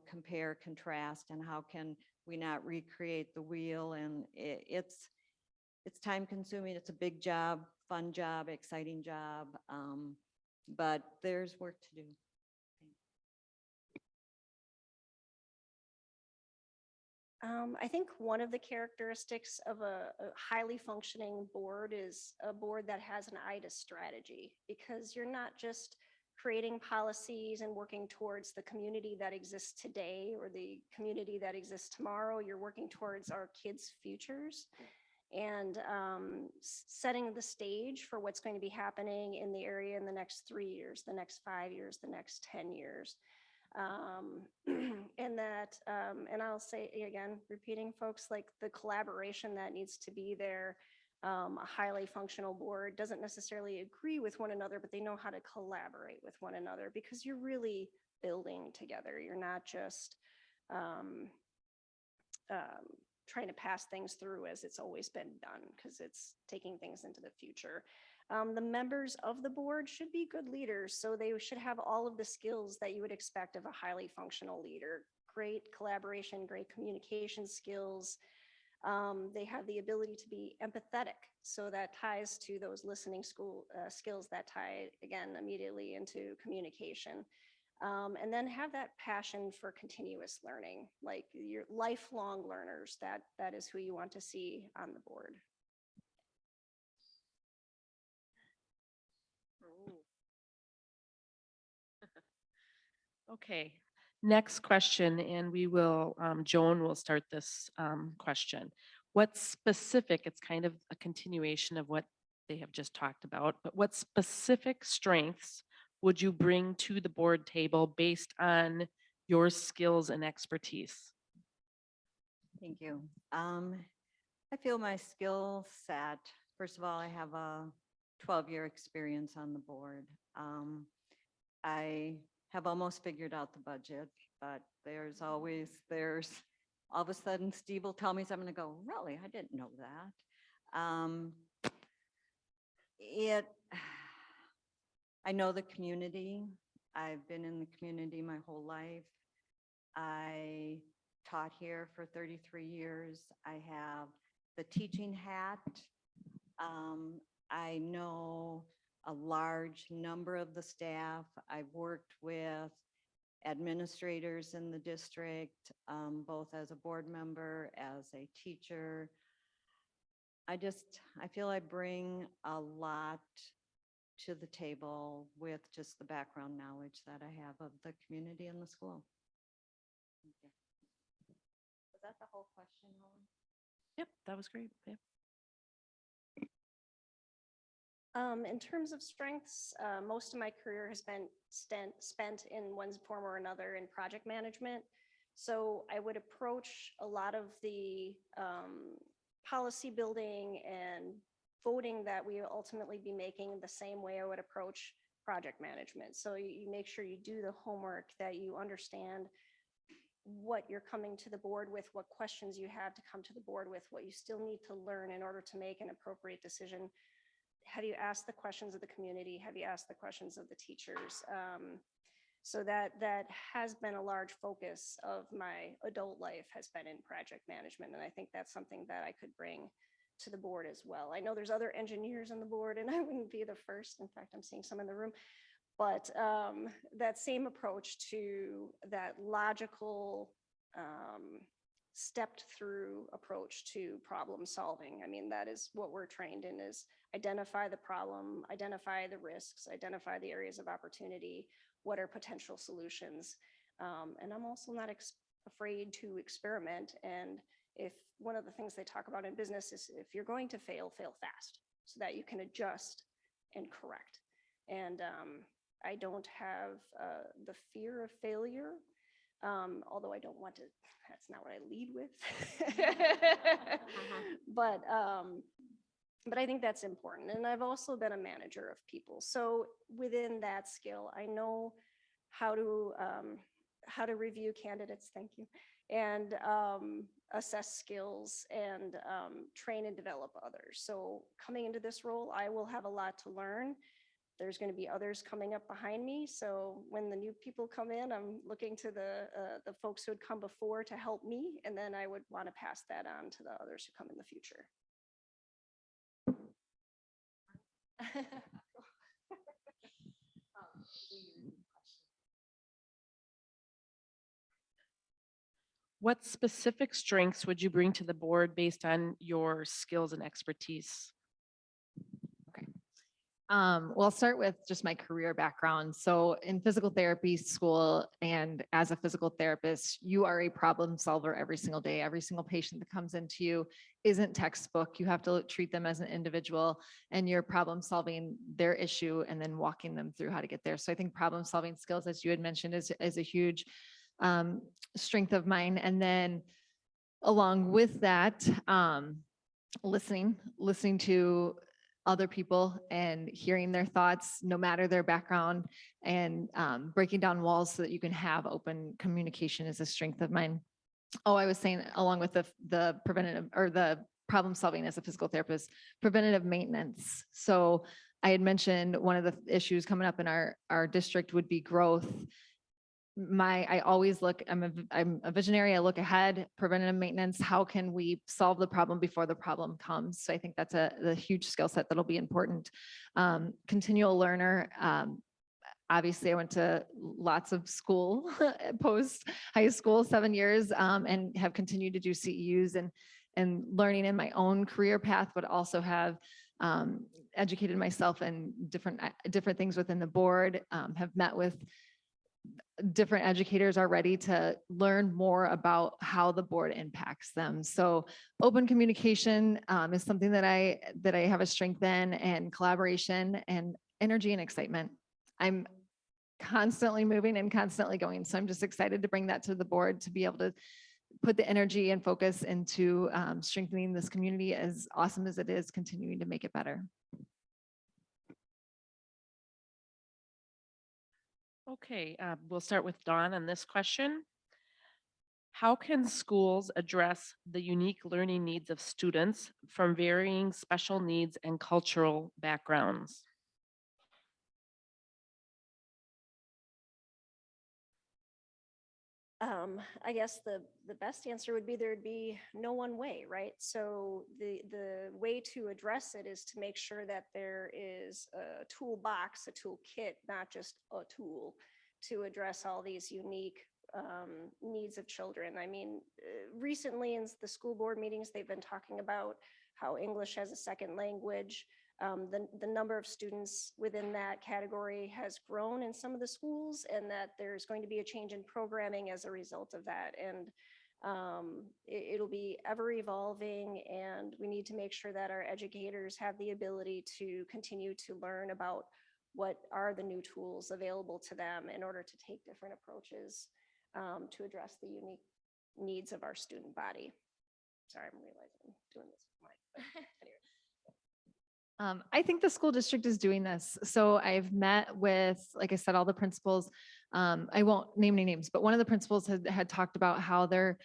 compare, contrast, and how can we not recreate the wheel? And it's time consuming. It's a big job, fun job, exciting job. But there's work to do. I think one of the characteristics of a highly functioning board is a board that has an eye to strategy, because you're not just creating policies and working towards the community that exists today or the community that exists tomorrow. You're working towards our kids' futures and setting the stage for what's going to be happening in the area in the next 3 years, the next 5 years, the next 10 years. And I'll say again, repeating folks, like the collaboration that needs to be there. A highly functional board doesn't necessarily agree with one another, but they know how to collaborate with one another, because you're really building together. You're not just trying to pass things through as it's always been done, because it's taking things into the future. The members of the board should be good leaders, so they should have all of the skills that you would expect of a highly functional leader. Great collaboration, great communication skills. They have the ability to be empathetic, so that ties to those listening skills that tie, again, immediately into communication. And then have that passion for continuous learning, like your lifelong learners. That is who you want to see on the board. Okay, next question, and we will, Joan will start this question. What specific, it's kind of a continuation of what they have just talked about, but what specific strengths would you bring to the board table based on your skills and expertise? Thank you. I feel my skill set, first of all, I have a 12-year experience on the board. I have almost figured out the budget, but there's all of a sudden Steve will tell me something to go, really, I didn't know that. I know the community. I've been in the community my whole life. I taught here for 33 years. I have the teaching hat. I know a large number of the staff. I've worked with administrators in the district, both as a board member, as a teacher. I feel I bring a lot to the table with just the background knowledge that I have of the community and the school. Thank you. Was that the whole question, Helen? Yep, that was great. Yeah. In terms of strengths, most of my career has been spent in one form or another in project management. So I would approach a lot of the policy building and voting that we will ultimately be making the same way I would approach project management. So you make sure you do the homework, that you understand what you're coming to the board with, what questions you have to come to the board with, what you still need to learn in order to make an appropriate decision. Have you asked the questions of the community? Have you asked the questions of the teachers? So that has been a large focus of my adult life, has been in project management. And I think that's something that I could bring to the board as well. I know there's other engineers on the board, and I wouldn't be the first. In fact, I'm seeing some in the room. But that same approach to that logical, stepped through approach to problem solving. I mean, that is what we're trained in, is identify the problem, identify the risks, identify the areas of opportunity, what are potential solutions. And I'm also not afraid to experiment. And if one of the things they talk about in business is, if you're going to fail, fail fast, so that you can adjust and correct. And I don't have the fear of failure. although I don't want to, that's not what I lead with. Mm-hmm. But I think that's important. And I've also been a manager of people. So within that skill, I know how to review candidates, thank you, and assess skills and train and develop others. So coming into this role, I will have a lot to learn. There's going to be others coming up behind me. So when the new people come in, I'm looking to the folks who had come before to help me, and then I would want to pass that on to the others who come in the future. What specific strengths would you bring to the board based on your skills and expertise? Well, I'll start with just my career background. So in physical therapy school and as a physical therapist, you are a problem solver every single day. Every single patient that comes into you isn't textbook. You have to treat them as an individual and you're problem solving their issue and then walking them through how to get there. So I think problem solving skills, as you had mentioned, is a huge strength of mine. And then along with that, listening to other people and hearing their thoughts, no matter their background, and breaking down walls so that you can have open communication is a strength of mine. Oh, I was saying along with the preventative or the problem solving as a physical therapist, preventative maintenance. So I had mentioned one of the issues coming up in our district would be growth. I always look, I'm a visionary. I look ahead, preventative maintenance. How can we solve the problem before the problem comes? So I think that's the huge skill set that'll be important. Continual learner. Obviously I went to lots of school post high school, 7 years, and have continued to do CEUs and learning in my own career path, but also have educated myself in different things within the board, have met with different educators are ready to learn more about how the board impacts them. So open communication is something that I have a strength in, and collaboration and energy and excitement. I'm constantly moving and constantly going. So I'm just excited to bring that to the board, to be able to put the energy and focus into strengthening this community, as awesome as it is, continuing to make it better. Okay, we'll start with Dawn on this question. How can schools address the unique learning needs of students from varying special needs and cultural backgrounds? I guess the best answer would be there'd be no one way, right? So the way to address it is to make sure that there is a toolbox, a toolkit, not just a tool, to address all these unique needs of children. I mean, recently in the school board meetings, they've been talking about how English as a second language. The number of students within that category has grown in some of the schools, and that there's going to be a change in programming as a result of that. And it'll be ever evolving, and we need to make sure that our educators have the ability to continue to learn about what are the new tools available to them in order to take different approaches to address the unique needs of our student body. Sorry, I'm realizing I'm doing this with my, anyway. I think the school district is doing this. So I've met with, like I said, all the principals. I won't name any names, but one of the principals had talked about how they're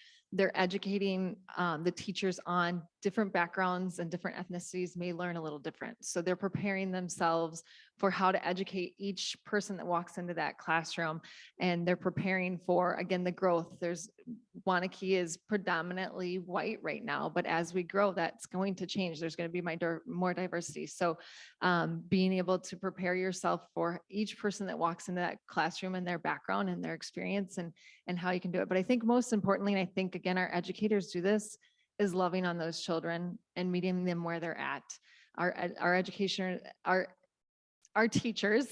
educating the teachers on different backgrounds and different ethnicities may learn a little different. So they're preparing themselves for how to educate each person that walks into that classroom. And they're preparing for, again, the growth. Waunakee is predominantly white right now, but as we grow, that's going to change. There's going to be more diversity. So being able to prepare yourself for each person that walks into that classroom and their background and their experience and how you can do it. But I think most importantly, and I think again, our educators do this, is loving on those children and meeting them where they're at. Our education, our teachers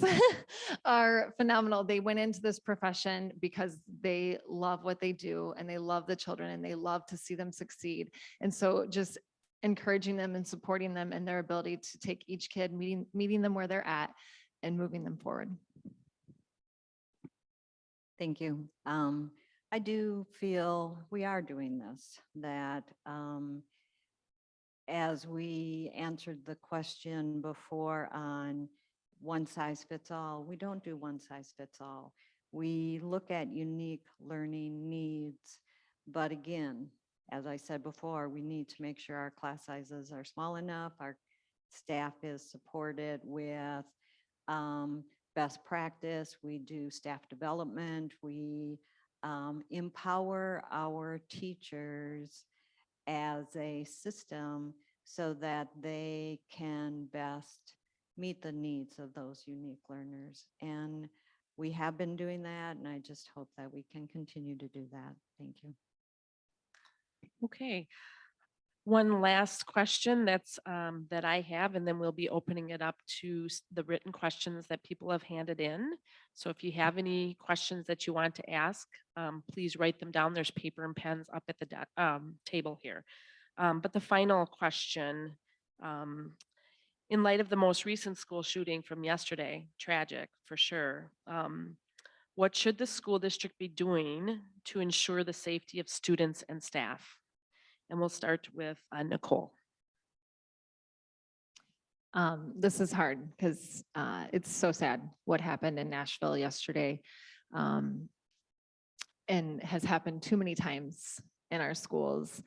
are phenomenal. They went into this profession because they love what they do and they love the children and they love to see them succeed. And so just encouraging them and supporting them and their ability to take each kid, meeting them where they're at and moving them forward. Thank you. I do feel we are doing this, that as we answered the question before on one size fits all, we don't do one size fits all. We look at unique learning needs, but again, as I said before, we need to make sure our class sizes are small enough, our staff is supported with best practice. We do staff development. We empower our teachers as a system so that they can best meet the needs of those unique learners. And we have been doing that, and I just hope that we can continue to do that. Thank you. Okay. One last question that I have, and then we'll be opening it up to the written questions that people have handed in. So if you have any questions that you want to ask, please write them down. There's paper and pens up at the table here. But the final question, in light of the most recent school shooting from yesterday, tragic for sure, what should the school district be doing to ensure the safety of students and staff? And we'll start with Nicole. This is hard because it's so sad what happened in Nashville yesterday, and has happened too many times in our schools.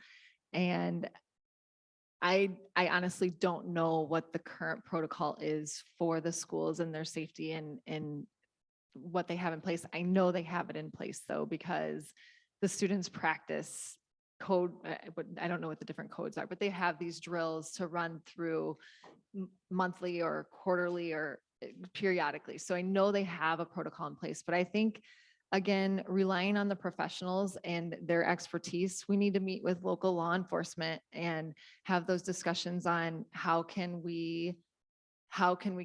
And I honestly don't know what the current protocol is for the schools and their safety and what they have in place. I know they have it in place though, because the students practice code, but I don't know what the different codes are, but they have these drills to run through monthly or quarterly or periodically. So I know they have a protocol in place, but I think, again, relying on the professionals and their expertise, we need to meet with local law enforcement and have those discussions on how can we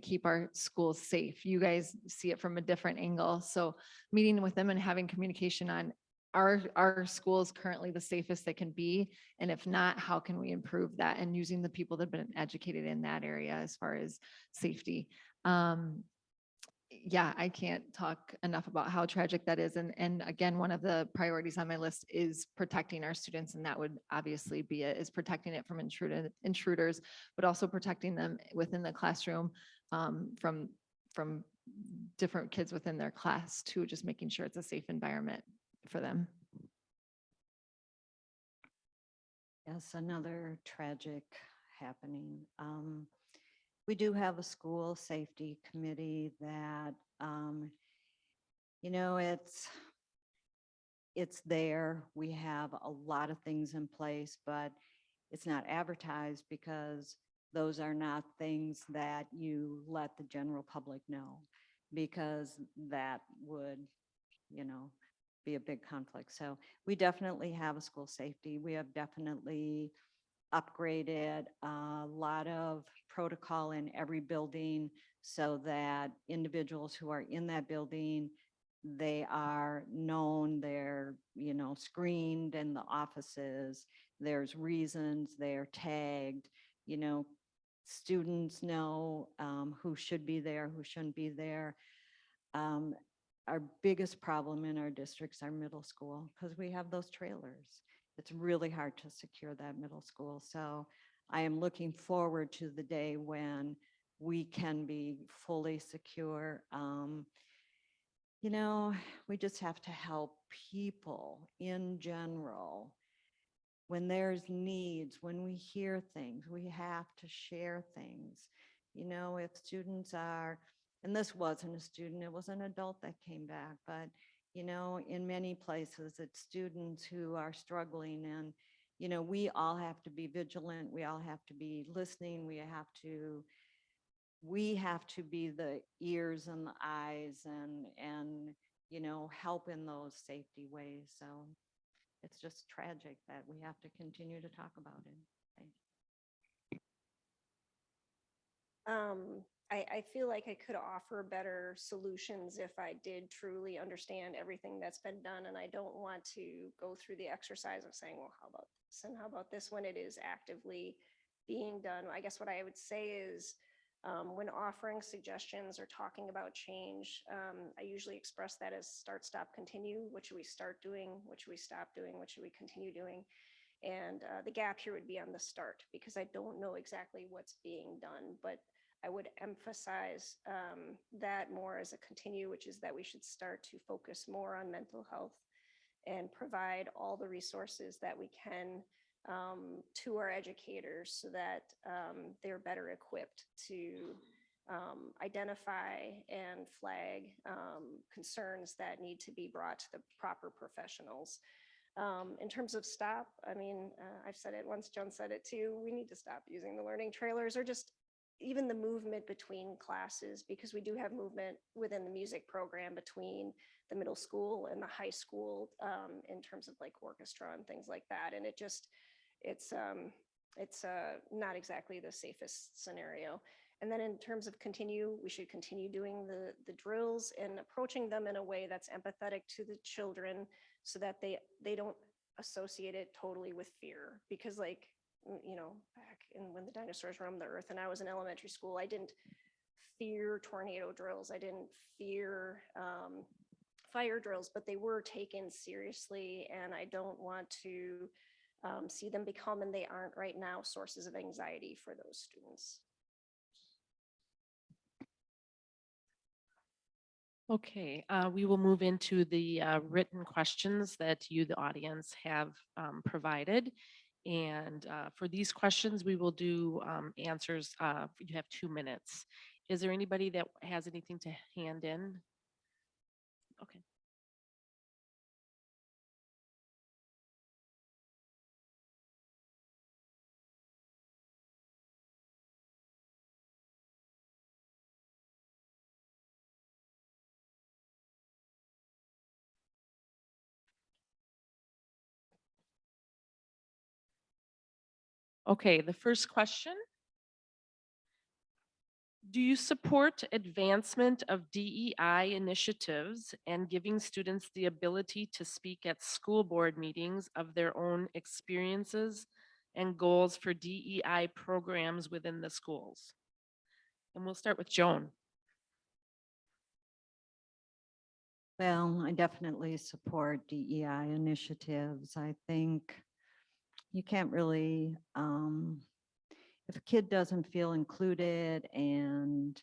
keep our schools safe? You guys see it from a different angle. So meeting with them and having communication on our schools currently the safest they can be? And if not, how can we improve that? And using the people that have been educated in that area as far as safety. Yeah, I can't talk enough about how tragic that is. And again, one of the priorities on my list is protecting our students. And that would obviously be it, is protecting it from intruders, but also protecting them within the classroom from different kids within their class too, just making sure it's a safe environment for them. Yes, another tragic happening. We do have a school safety committee that, you know, it's there. We have a lot of things in place, but it's not advertised because those are not things that you let the general public know, because that would, you know, be a big conflict. So we definitely have a school safety. We have definitely upgraded a lot of protocol in every building so that individuals who are in that building, they are known, they're, you know, screened in the offices. There's reasons, they're tagged, you know, students know who should be there, who shouldn't be there. Our biggest problem in our districts are middle school because we have those trailers. It's really hard to secure that middle school. So I am looking forward to the day when we can be fully secure. You know, we just have to help people in general. When there's needs, when we hear things, we have to share things. You know, if students are, and this wasn't a student, it was an adult that came back, but you know, in many places it's students who are struggling, and you know, we all have to be vigilant, we all have to be listening, we have to be the ears and the eyes and you know, help in those safety ways. So it's just tragic that we have to continue to talk about it. Thank you. I feel like I could offer better solutions if I did truly understand everything that's been done. And I don't want to go through the exercise of saying, well, how about this? And how about this when it is actively being done? I guess what I would say is When offering suggestions or talking about change, I usually express that as start, stop, continue. What should we start doing? What should we stop doing? What should we continue doing? And the gap here would be on the start, because I don't know exactly what's being done, but I would emphasize that more as a continue, which is that we should start to focus more on mental health and provide all the resources that we can to our educators, so that they're better equipped to identify and flag concerns that need to be brought to the proper professionals. In terms of stop, I mean, I've said it once, John said it too, we need to stop using the learning trailers, or just even the movement between classes, because we do have movement within the music program between the middle school and the high school in terms of like orchestra and things like that. And it's not exactly the safest scenario. And then in terms of continue, we should continue doing the drills and approaching them in a way that's empathetic to the children, so that they don't associate it totally with fear. Because like, back when the dinosaurs roamed the earth and I was in elementary school, I didn't fear tornado drills. I didn't fear fire drills, but they were taken seriously. And I don't want to see them become, and they aren't right now, sources of anxiety for those students. Okay, we will move into the written questions that you, the audience, have provided. And for these questions, we will do answers. You have 2 minutes. Is there anybody that has anything to hand in? Okay. Okay, the first question. Do you support advancement of DEI initiatives and giving students the ability to speak at school board meetings of their own experiences and goals for DEI programs within the schools? And we'll start with Joan. Well, I definitely support DEI initiatives. I think you can't really, if a kid doesn't feel included, and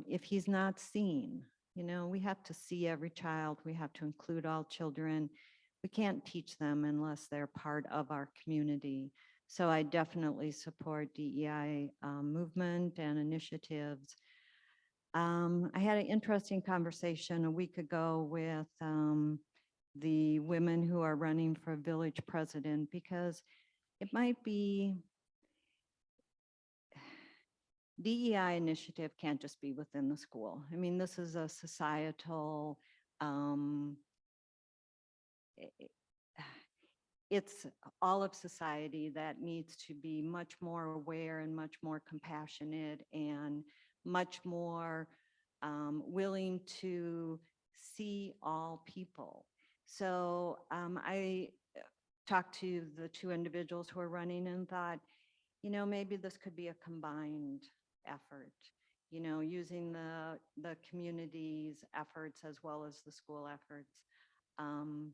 if he's not seen, we have to see every child. We have to include all children. We can't teach them unless they're part of our community. So I definitely support DEI movement and initiatives. I had an interesting conversation a week ago with the women who are running for village president, because it might be DEI initiative can't just be within the school. I mean, this is a societal, it's all of society that needs to be much more aware and much more compassionate and much more willing to see all people. So I talked to the two individuals who are running and thought, maybe this could be a combined effort, using the community's efforts as well as the school efforts. Can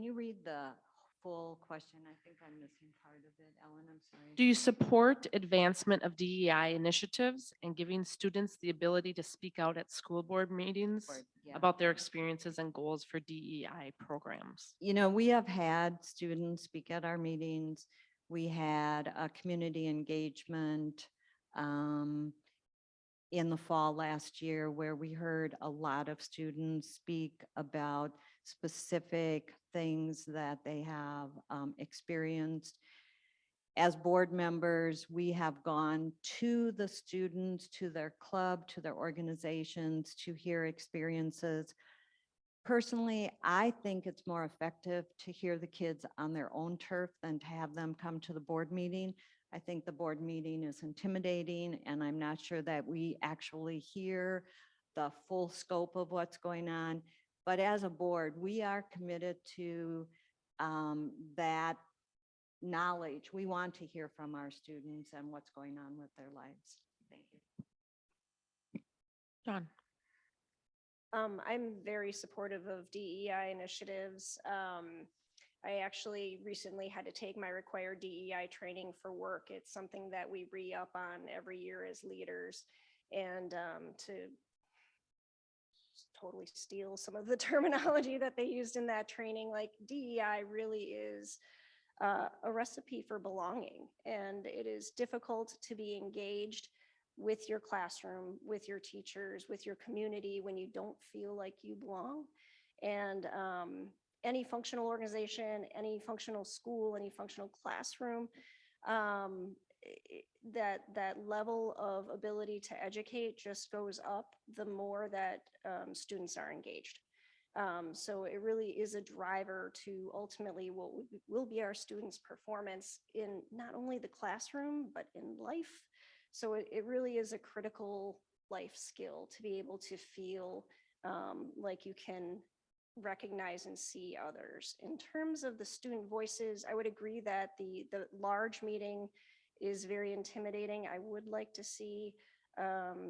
you read the full question? I think I'm missing part of it. Ellen, I'm sorry. Do you support advancement of DEI initiatives and giving students the ability to speak out at school board meetings Yeah. about their experiences and goals for DEI programs? We have had students speak at our meetings. We had a community engagement in the fall last year where we heard a lot of students speak about specific things that they have experienced. As board members, we have gone to the students, to their club, to their organizations to hear experiences. Personally, I think it's more effective to hear the kids on their own turf than to have them come to the board meeting. I think the board meeting is intimidating, and I'm not sure that we actually hear the full scope of what's going on. But as a board, we are committed to that knowledge. We want to hear from our students and what's going on with their lives. Thank you. John. I'm very supportive of DEI initiatives. I actually recently had to take my required DEI training for work. It's something that we re-up on every year as leaders. And to totally steal some of the terminology that they used in that training, like DEI really is a recipe for belonging. And it is difficult to be engaged with your classroom, with your teachers, with your community when you don't feel like you belong. And any functional organization, any functional school, any functional classroom, that level of ability to educate just goes up the more that students are engaged. So it really is a driver to ultimately what will be our students' performance in not only the classroom, but in life. So it really is a critical life skill to be able to feel like you can recognize and see others. In terms of the student voices, I would agree that the large meeting is very intimidating. I would like to see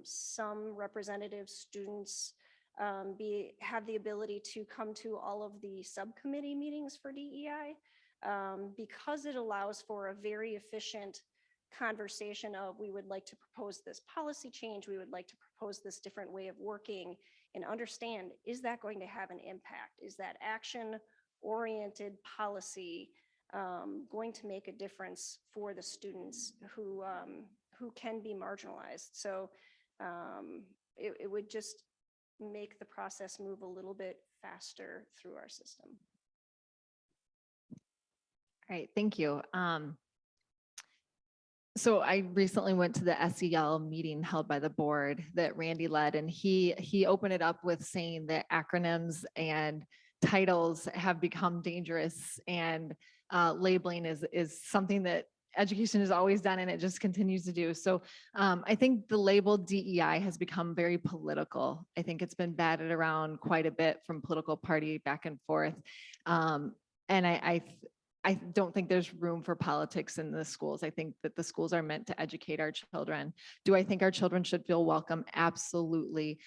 some representative students have the ability to come to all of the subcommittee meetings for DEI because it allows for a very efficient conversation of we would like to propose this policy change, we would like to propose this different way of working, and understand, is that going to have an impact? Is that action-oriented policy going to make a difference for the students who can be marginalized? So it would just make the process move a little bit faster through our system. All right, thank you. So I recently went to the SEL meeting held by the board that Randy led, and he opened it up with saying that acronyms and titles have become dangerous, and labeling is something that education has always done, and it just continues to do. So I think the label DEI has become very political. I think it's been batted around quite a bit from political party back and forth. And I don't think there's room for politics in the schools. I think that the schools are meant to educate our children. Do I think our children should feel welcome? Absolutely.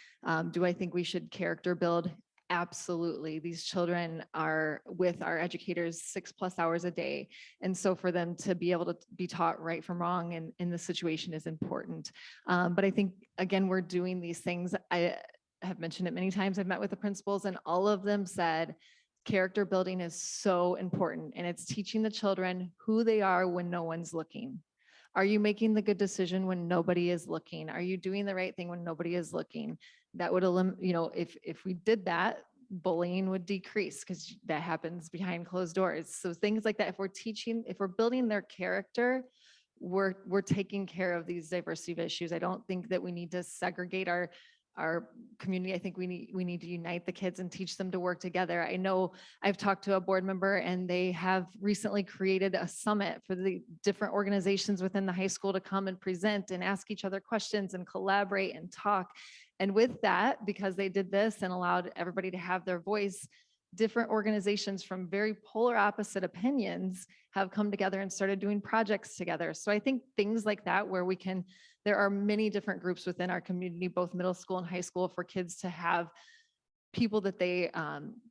Do I think we should character build? Absolutely. These children are with our educators 6+ hours a day. And so for them to be able to be taught right from wrong in the situation is important. But I think, again, we're doing these things. I have mentioned it many times. I've met with the principals and all of them said, character building is so important, and it's teaching the children who they are when no one's looking. Are you making the good decision when nobody is looking? Are you doing the right thing when nobody is looking? That would if we did that, bullying would decrease because that happens behind closed doors. So things like that, if we're building their character, we're taking care of these diversity of issues. I don't think that we need to segregate our community. I think we need to unite the kids and teach them to work together. I know I've talked to a board member and they have recently created a summit for the different organizations within the high school to come and present and ask each other questions and collaborate and talk. And with that, because they did this and allowed everybody to have their voice, different organizations from very polar opposite opinions have come together and started doing projects together. So I think things like that, where there are many different groups within our community, both middle school and high school, for kids to have people that they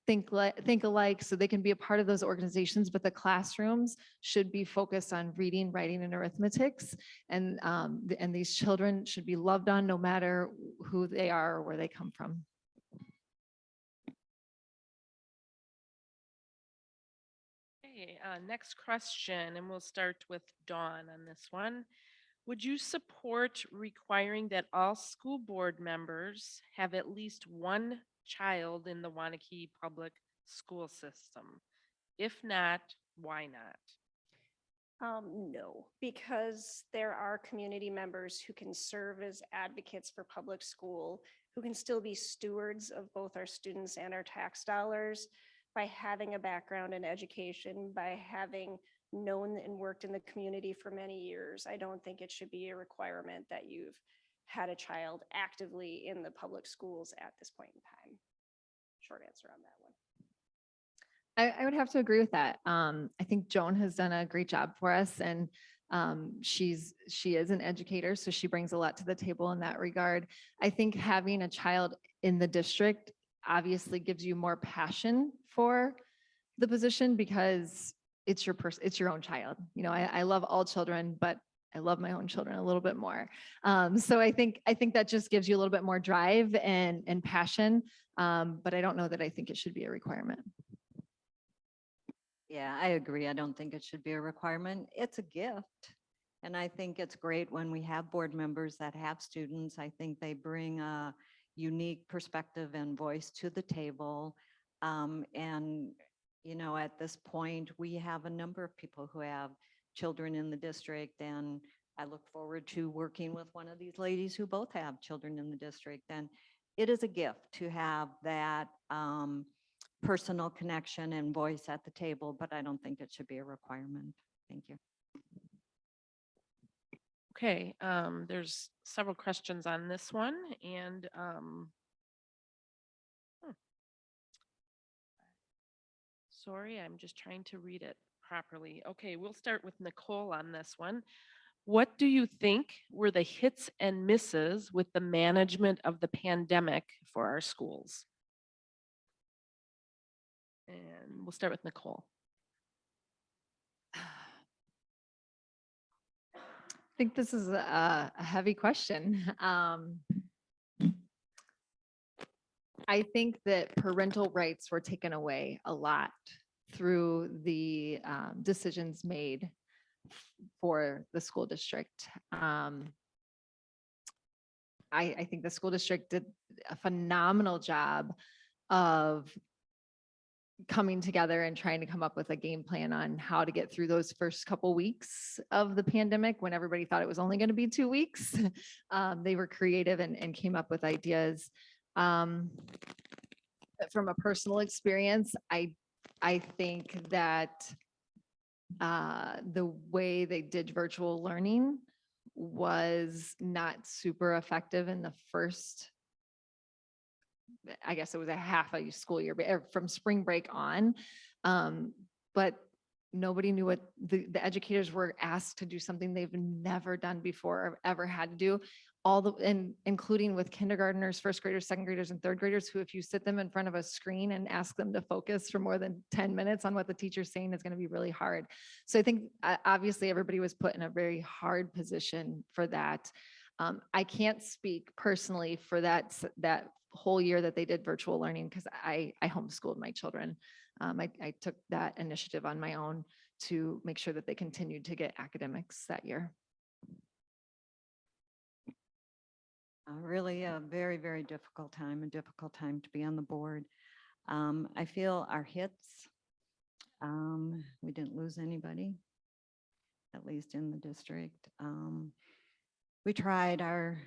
think alike, so they can be a part of those organizations. But the classrooms should be focused on reading, writing, and arithmetics, and these children should be loved on no matter who they are or where they come from. Okay, next question, and we'll start with Dawn on this one. Would you support requiring that all school board members have at least one child in the Waunakee public school system? If not, why not? No, because there are community members who can serve as advocates for public school, who can still be stewards of both our students and our tax dollars by having a background in education, by having known and worked in the community for many years. I don't think it should be a requirement that you've had a child actively in the public schools at this point in time. Short answer on that one. I would have to agree with that. I think Joan has done a great job for us, and she is an educator, so she brings a lot to the table in that regard. I think having a child in the district obviously gives you more passion for the position because it's your own child. You know, I love all children, but I love my own children a little bit more. So I think that just gives you a little bit more drive and passion. But I don't know that I think it should be a requirement. Yeah, I agree. I don't think it should be a requirement. It's a gift. And I think it's great when we have board members that have students. I think they bring a unique perspective and voice to the table. And, you know, at this point, we have a number of people who have children in the district. And I look forward to working with one of these ladies who both have children in the district. And it is a gift to have that personal connection and voice at the table, but I don't think it should be a requirement. Thank you. Okay, there's several questions on this one, and sorry, I'm just trying to read it properly. Okay, we'll start with Nicole on this one. What do you think were the hits and misses with the management of the pandemic for our schools? And we'll start with Nicole. I think this is a heavy question. I think that parental rights were taken away a lot through the decisions made for the school district. I think the school district did a phenomenal job of coming together and trying to come up with a game plan on how to get through those first couple weeks of the pandemic when everybody thought it was only going to be 2 weeks. They were creative and came up with ideas. From a personal experience, I think that the way they did virtual learning was not super effective in the first, I guess it was a half a school year, but from spring break on. But nobody knew what the educators were asked to do something they've never done before or ever had to do. Including with kindergartners, first graders, second graders, and third graders, who, if you sit them in front of a screen and ask them to focus for more than 10 minutes on what the teacher's saying, is going to be really hard. So I think obviously everybody was put in a very hard position for that. I can't speak personally for that whole year that they did virtual learning because I homeschooled my children. I took that initiative on my own to make sure that they continued to get academics that year. Really a very, very difficult time, a difficult time to be on the board. I feel our hits, we didn't lose anybody, at least in the district. We tried our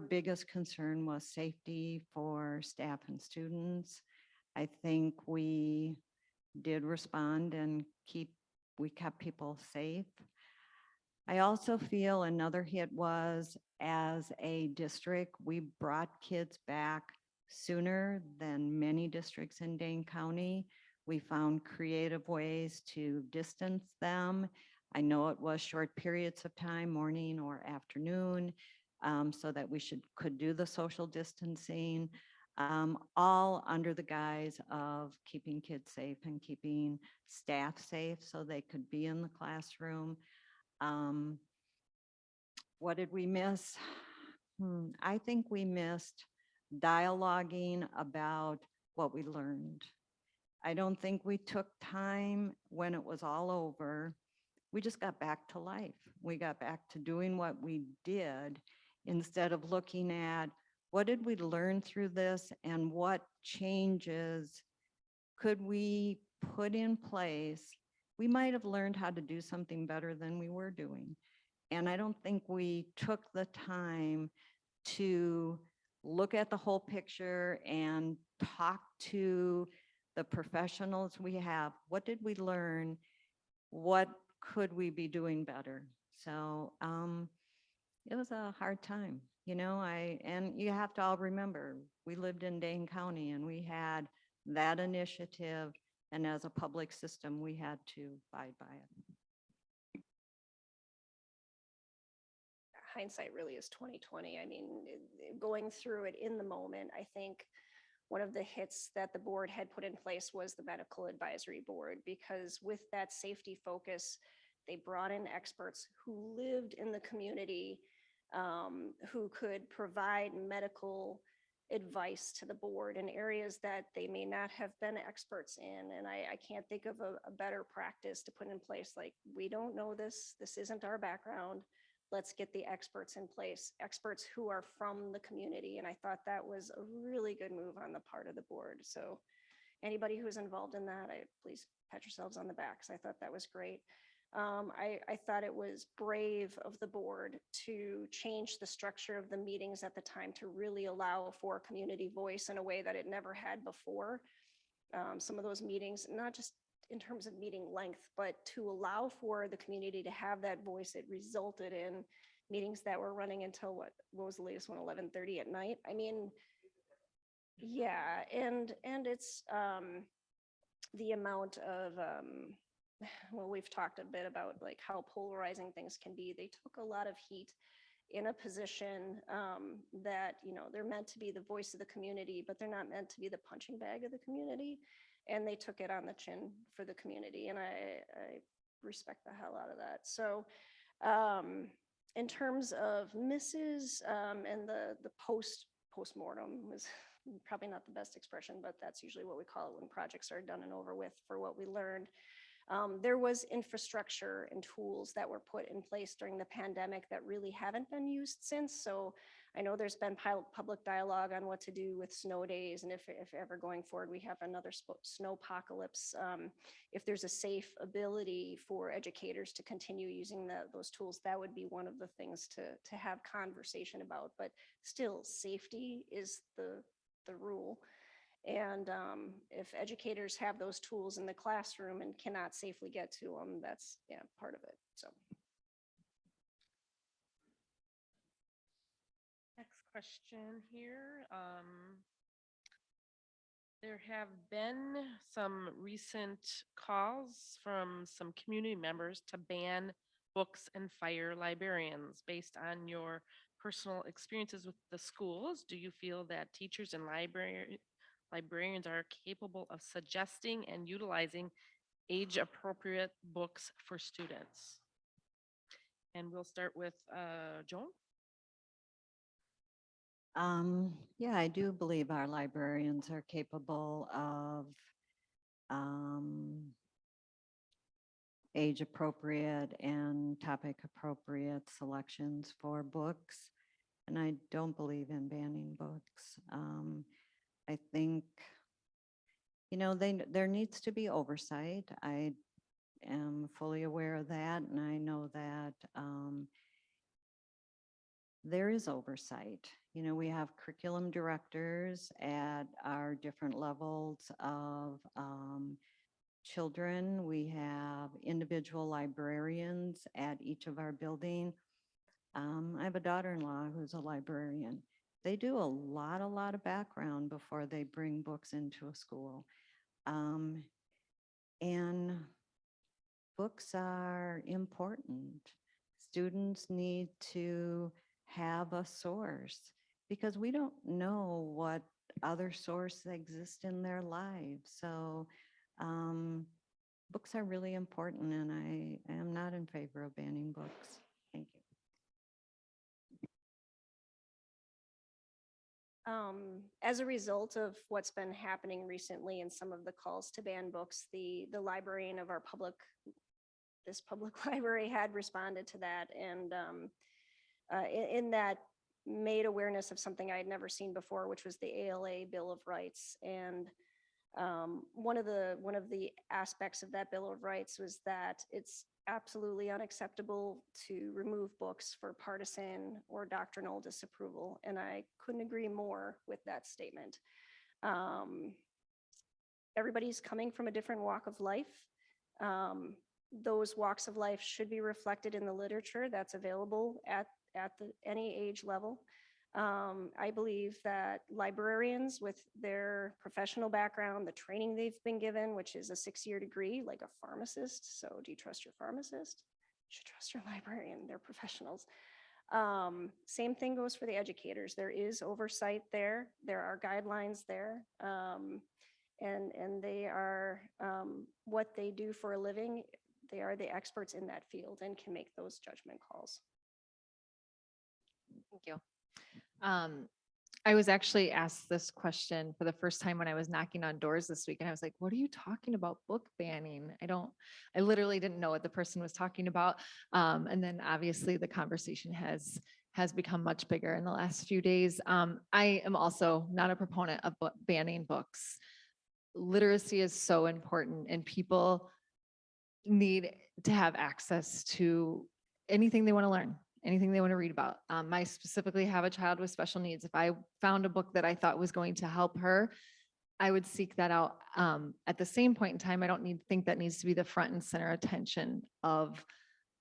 biggest concern was safety for staff and students. I think we did respond and we kept people safe. I also feel another hit was, as a district, we brought kids back sooner than many districts in Dane County. We found creative ways to distance them. I know it was short periods of time, morning or afternoon, so that we could do the social distancing, all under the guise of keeping kids safe and keeping staff safe so they could be in the classroom. What did we miss? I think we missed dialoguing about what we learned. I don't think we took time when it was all over. We just got back to life. We got back to doing what we did instead of looking at what did we learn through this and what changes could we put in place. We might have learned how to do something better than we were doing. And I don't think we took the time to look at the whole picture and talk to the professionals we have. What did we learn? What could we be doing better? So it was a hard time. and you have to all remember, we lived in Dane County and we had that initiative. And as a public system, we had to abide by it. Hindsight really is 2020. I mean, going through it in the moment, I think one of the hits that the board had put in place was the medical advisory board, because with that safety focus, they brought in experts who lived in the community, who could provide medical advice to the board in areas that they may not have been experts in. And I can't think of a better practice to put in place. Like, we don't know this. This isn't our background. Let's get the experts in place, experts who are from the community. And I thought that was a really good move on the part of the board. So anybody who's involved in that, please pat yourselves on the back, because I thought that was great. I thought it was brave of the board to change the structure of the meetings at the time to really allow for community voice in a way that it never had before. Some of those meetings, not just in terms of meeting length, but to allow for the community to have that voice, it resulted in meetings that were running until what was the latest one, 11:30 at night. I mean, yeah, and it's the amount of well, we've talked a bit about like how polarizing things can be. They took a lot of heat in a position that, they're meant to be the voice of the community, but they're not meant to be the punching bag of the community. And they took it on the chin for the community. And I respect the hell out of that. So in terms of misses and the postmortem was probably not the best expression, but that's usually what we call it when projects are done and over with for what we learned. There was infrastructure and tools that were put in place during the pandemic that really haven't been used since. So I know there's been public dialogue on what to do with snow days, and if ever going forward we have another snowpocalypse, if there's a safe ability for educators to continue using those tools, that would be one of the things to have conversation about. But still, safety is the rule. And if educators have those tools in the classroom and cannot safely get to them, that's part of it. So Next question here. There have been some recent calls from some community members to ban books and fire librarians. Based on your personal experiences with the schools, do you feel that teachers and librarians are capable of suggesting and utilizing age-appropriate books for students? And we'll start with Joan. Yeah, I do believe our librarians are capable of age appropriate and topic appropriate selections for books. And I don't believe in banning books. I think, there needs to be oversight. I am fully aware of that. And I know that there is oversight. We have curriculum directors at our different levels of children. We have individual librarians at each of our buildings. I have a daughter-in-law who's a librarian. They do a lot of background before they bring books into a school. And books are important. Students need to have a source because we don't know what other sources exist in their lives. So books are really important, and I am not in favor of banning books. Thank you. As a result of what's been happening recently and some of the calls to ban books, the librarian of this public library had responded to that, and in that made awareness of something I had never seen before, which was the ALA Bill of Rights. And one of the aspects of that Bill of Rights was that it's absolutely unacceptable to remove books for partisan or doctrinal disapproval. And I couldn't agree more with that statement. Everybody's coming from a different walk of life. Those walks of life should be reflected in the literature that's available at any age level. I believe that librarians with their professional background, the training they've been given, which is a 6-year degree, like a pharmacist. So do you trust your pharmacist? You should trust your librarian, they're professionals. Same thing goes for the educators. There is oversight there. There are guidelines there. And they are what they do for a living. They are the experts in that field and can make those judgment calls. Thank you. I was actually asked this question for the first time when I was knocking on doors this week, and I was like, what are you talking about book banning? I literally didn't know what the person was talking about. And then obviously the conversation has become much bigger in the last few days. I am also not a proponent of banning books. Literacy is so important, and people need to have access to anything they want to learn, anything they want to read about. I specifically have a child with special needs. If I found a book that I thought was going to help her, I would seek that out. At the same point in time, I don't think that needs to be the front and center attention of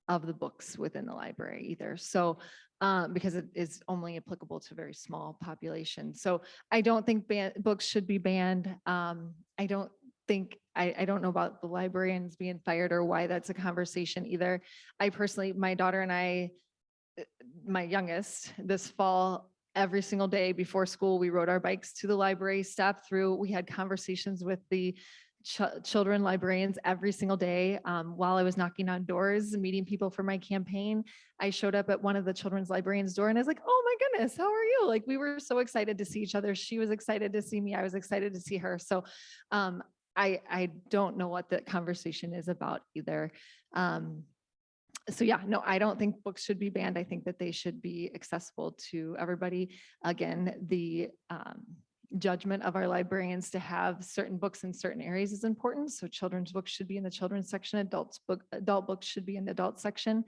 the books within the library either. So, because it is only applicable to a very small population. So I don't think books should be banned. I don't think, I don't know about the librarians being fired or why that's a conversation either. I personally, my daughter and I, my youngest, this fall, every single day before school, we rode our bikes to the library, stopped through, we had conversations with the children librarians every single day. While I was knocking on doors and meeting people for my campaign, I showed up at one of the children's librarians' door and I was like, oh my goodness, how are you? Like, we were so excited to see each other. She was excited to see me. I was excited to see her. So I don't know what the conversation is about either. So yeah, no, I don't think books should be banned. I think that they should be accessible to everybody. Again, the judgment of our librarians to have certain books in certain areas is important. So children's books should be in the children's section, adult books should be in the adult section.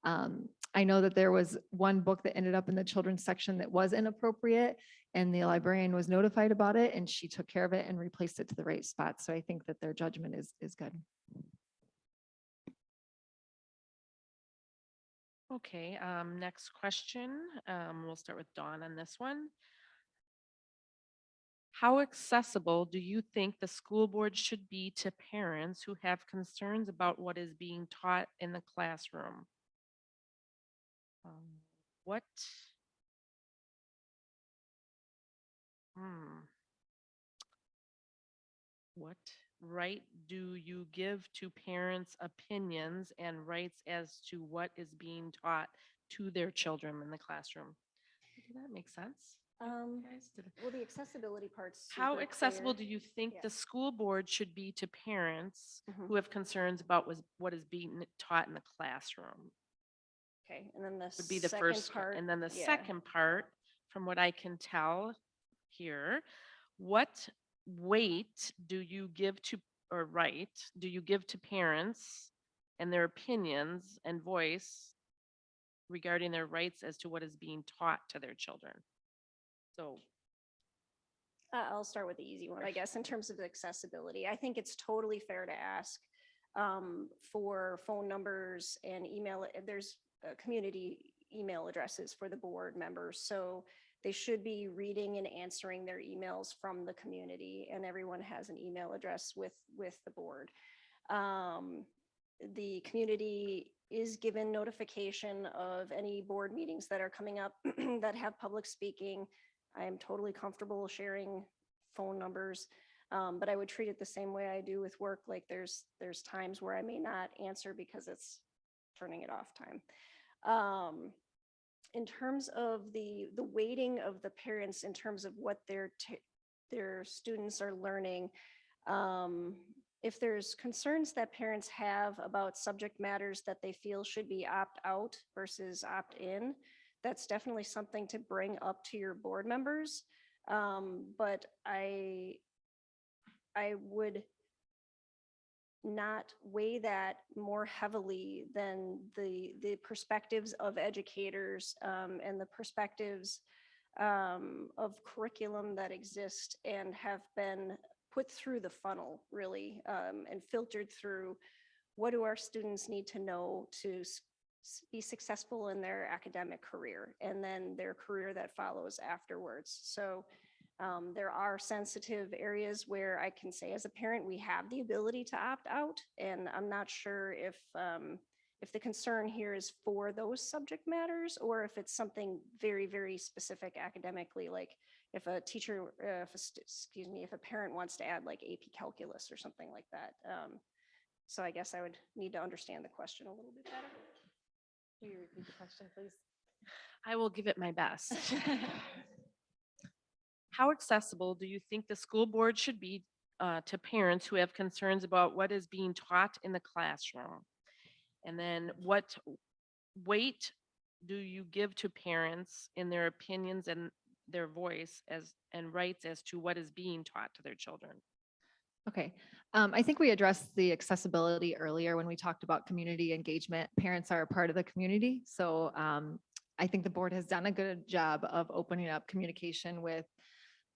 I know that there was one book that ended up in the children's section that was inappropriate, and the librarian was notified about it, and she took care of it and replaced it to the right spot. So I think that their judgment is good. Okay, next question. We'll start with Dawn on this one. How accessible do you think the school board should be to parents who have concerns about what is being taught in the classroom? What? What right do you give to parents' opinions and rights as to what is being taught to their children in the classroom? Did that make sense? Guys, Well, the accessibility part's how super accessible clear. do you think Yeah. the school board should be to parents Mhm. who have concerns about what is being taught in the classroom? Okay, and then the Would be the second first, part. and then the yeah. second part, from what I can tell here, what weight do you give to, or right, do you give to parents and their opinions and voice regarding their rights as to what is being taught to their children? So, I'll start with the easy one, I guess, in terms of accessibility. I think it's totally fair to ask for phone numbers and email. There's community email addresses for the board members. So they should be reading and answering their emails from the community, and everyone has an email address with the board. The community is given notification of any board meetings that are coming up that have public speaking. I am totally comfortable sharing phone numbers, but I would treat it the same way I do with work. Like there's times where I may not answer because it's turning it off time. In terms of the weighting of the parents, in terms of what their students are learning, if there's concerns that parents have about subject matters that they feel should be opt out versus opt in, that's definitely something to bring up to your board members. But I would not weigh that more heavily than the perspectives of educators and the perspectives of curriculum that exist and have been put through the funnel, really, and filtered through what do our students need to know to be successful in their academic career and then their career that follows afterwards. So there are sensitive areas where I can say as a parent, we have the ability to opt out. And I'm not sure if the concern here is for those subject matters or if it's something very, very specific academically, like if a teacher, if a parent wants to add like AP calculus or something like that. So I guess I would need to understand the question a little bit better. Will you repeat the question, please? I will give it my best. How accessible do you think the school board should be to parents who have concerns about what is being taught in the classroom? And then what weight do you give to parents in their opinions and their voice and rights as to what is being taught to their children? Okay. I think we addressed the accessibility earlier when we talked about community engagement. Parents are a part of the community. So I think the board has done a good job of opening up communication with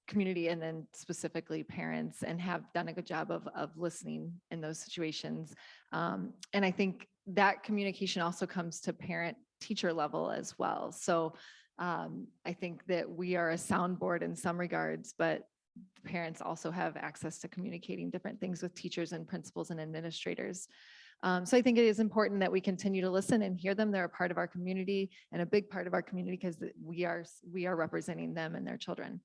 community and then specifically parents, and have done a good job of listening in those situations. And I think that communication also comes to parent teacher level as well. So I think that we are a soundboard in some regards, but parents also have access to communicating different things with teachers and principals and administrators. So I think it is important that we continue to listen and hear them. They're a part of our community and a big part of our community because we are representing them and their children.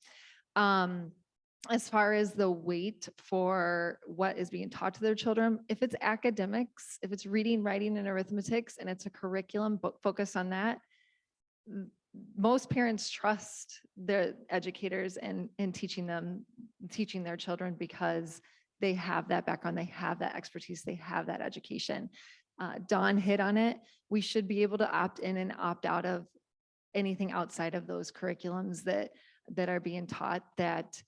As far as the weight for what is being taught to their children, if it's academics, if it's reading, writing, and arithmetics, and it's a curriculum focused on that, most parents trust their educators and teaching their children because they have that background, they have that expertise, they have that education. Dawn hit on it. We should be able to opt in and opt out of anything outside of those curriculums that are being taught that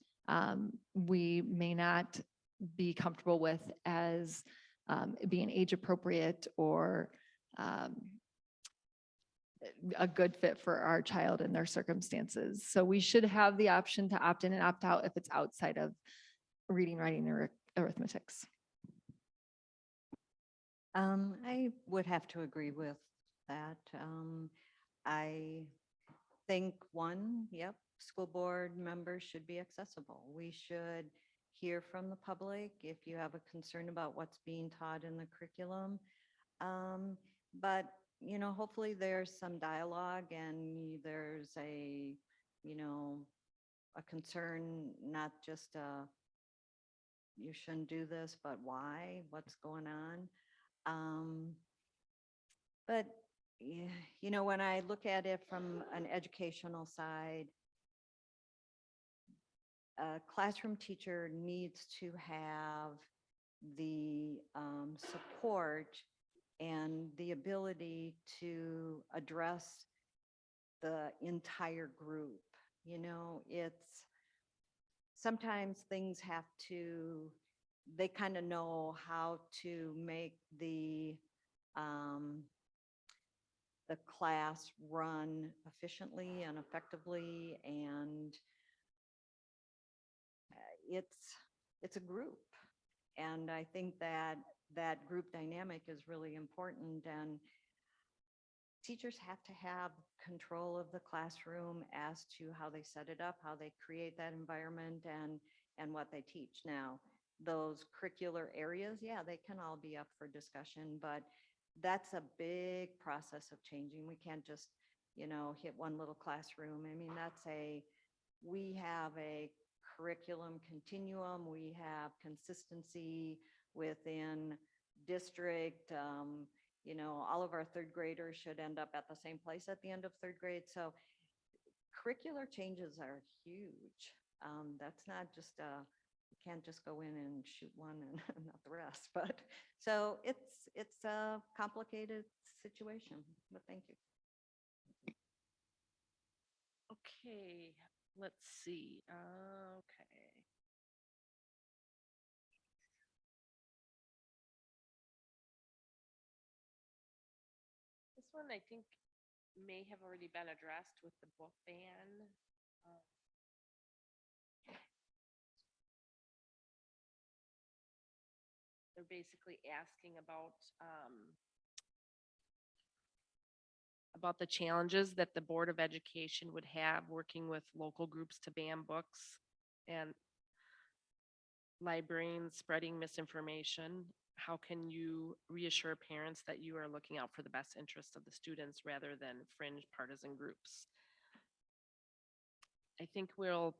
we may not be comfortable with as being age appropriate or a good fit for our child and their circumstances. So we should have the option to opt in and opt out if it's outside of reading, writing, or arithmetics. I would have to agree with that. I think school board members should be accessible. We should hear from the public if you have a concern about what's being taught in the curriculum. But, hopefully there's some dialogue and there's a concern, not just you shouldn't do this, but why, what's going on. But when I look at it from an educational side, a classroom teacher needs to have the support and the ability to address the entire group. It's sometimes things they kind of know how to make the class run efficiently and effectively, and it's a group. And I think that group dynamic is really important, and teachers have to have control of the classroom as to how they set it up, how they create that environment, and what they teach. Now, those curricular areas, they can all be up for discussion, but that's a big process of changing. We can't just, hit one little classroom. I mean, we have a curriculum continuum. We have consistency within district. All of our third graders should end up at the same place at the end of third grade. So curricular changes are huge. That's not just you can't just go in and shoot one and not the rest. But so it's a complicated situation. But thank you. Okay, let's see. Okay. This one I think may have already been addressed with the book ban. They're basically asking about about the challenges that the Board of Education would have working with local groups to ban books and librarians spreading misinformation. How can you reassure parents that you are looking out for the best interests of the students rather than fringe partisan groups? I think we'll,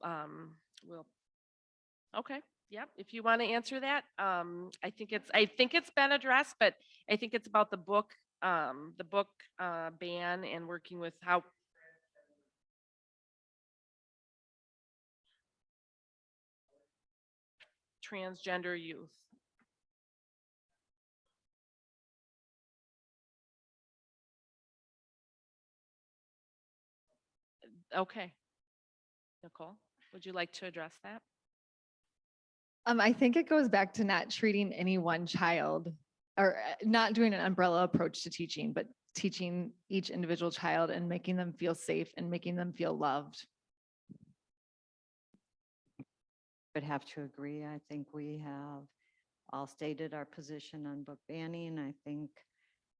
okay, yep, if you want to answer that, I think it's been addressed, but I think it's about the book, ban and working with how. Transgender youth. Okay. Nicole, would you like to address that? I think it goes back to not treating any one child or not doing an umbrella approach to teaching, but teaching each individual child and making them feel safe and making them feel loved. Would have to agree. I think we have all stated our position on book banning. I think,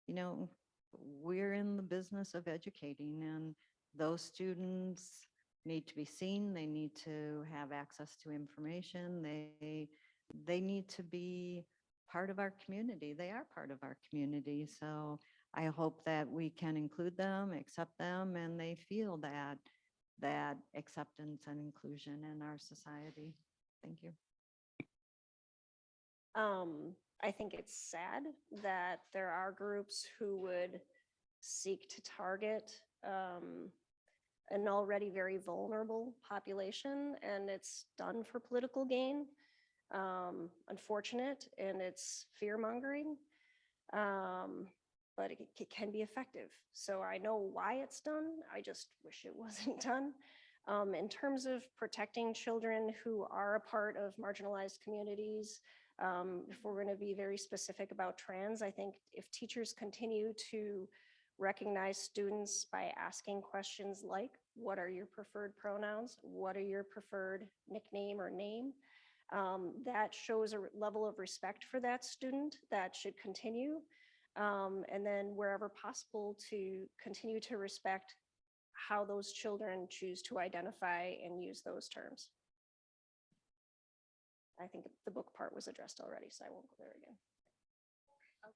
you know, we're in the business of educating, and those students need to be seen. They need to have access to information. They need to be part of our community. They are part of our community. So I hope that we can include them, accept them, and they feel that acceptance and inclusion in our society. Thank you. I think it's sad that there are groups who would seek to target an already very vulnerable population, and it's done for political gain. Unfortunate, and it's fear mongering, but it can be effective. So I know why it's done. I just wish it wasn't done. In terms of protecting children who are a part of marginalized communities, if we're going to be very specific about trans, I think if teachers continue to recognize students by asking questions like, what are your preferred pronouns? What are your preferred nickname or name? That shows a level of respect for that student that should continue. And then wherever possible, to continue to respect how those children choose to identify and use those terms. I think the book part was addressed already, so I won't go there again.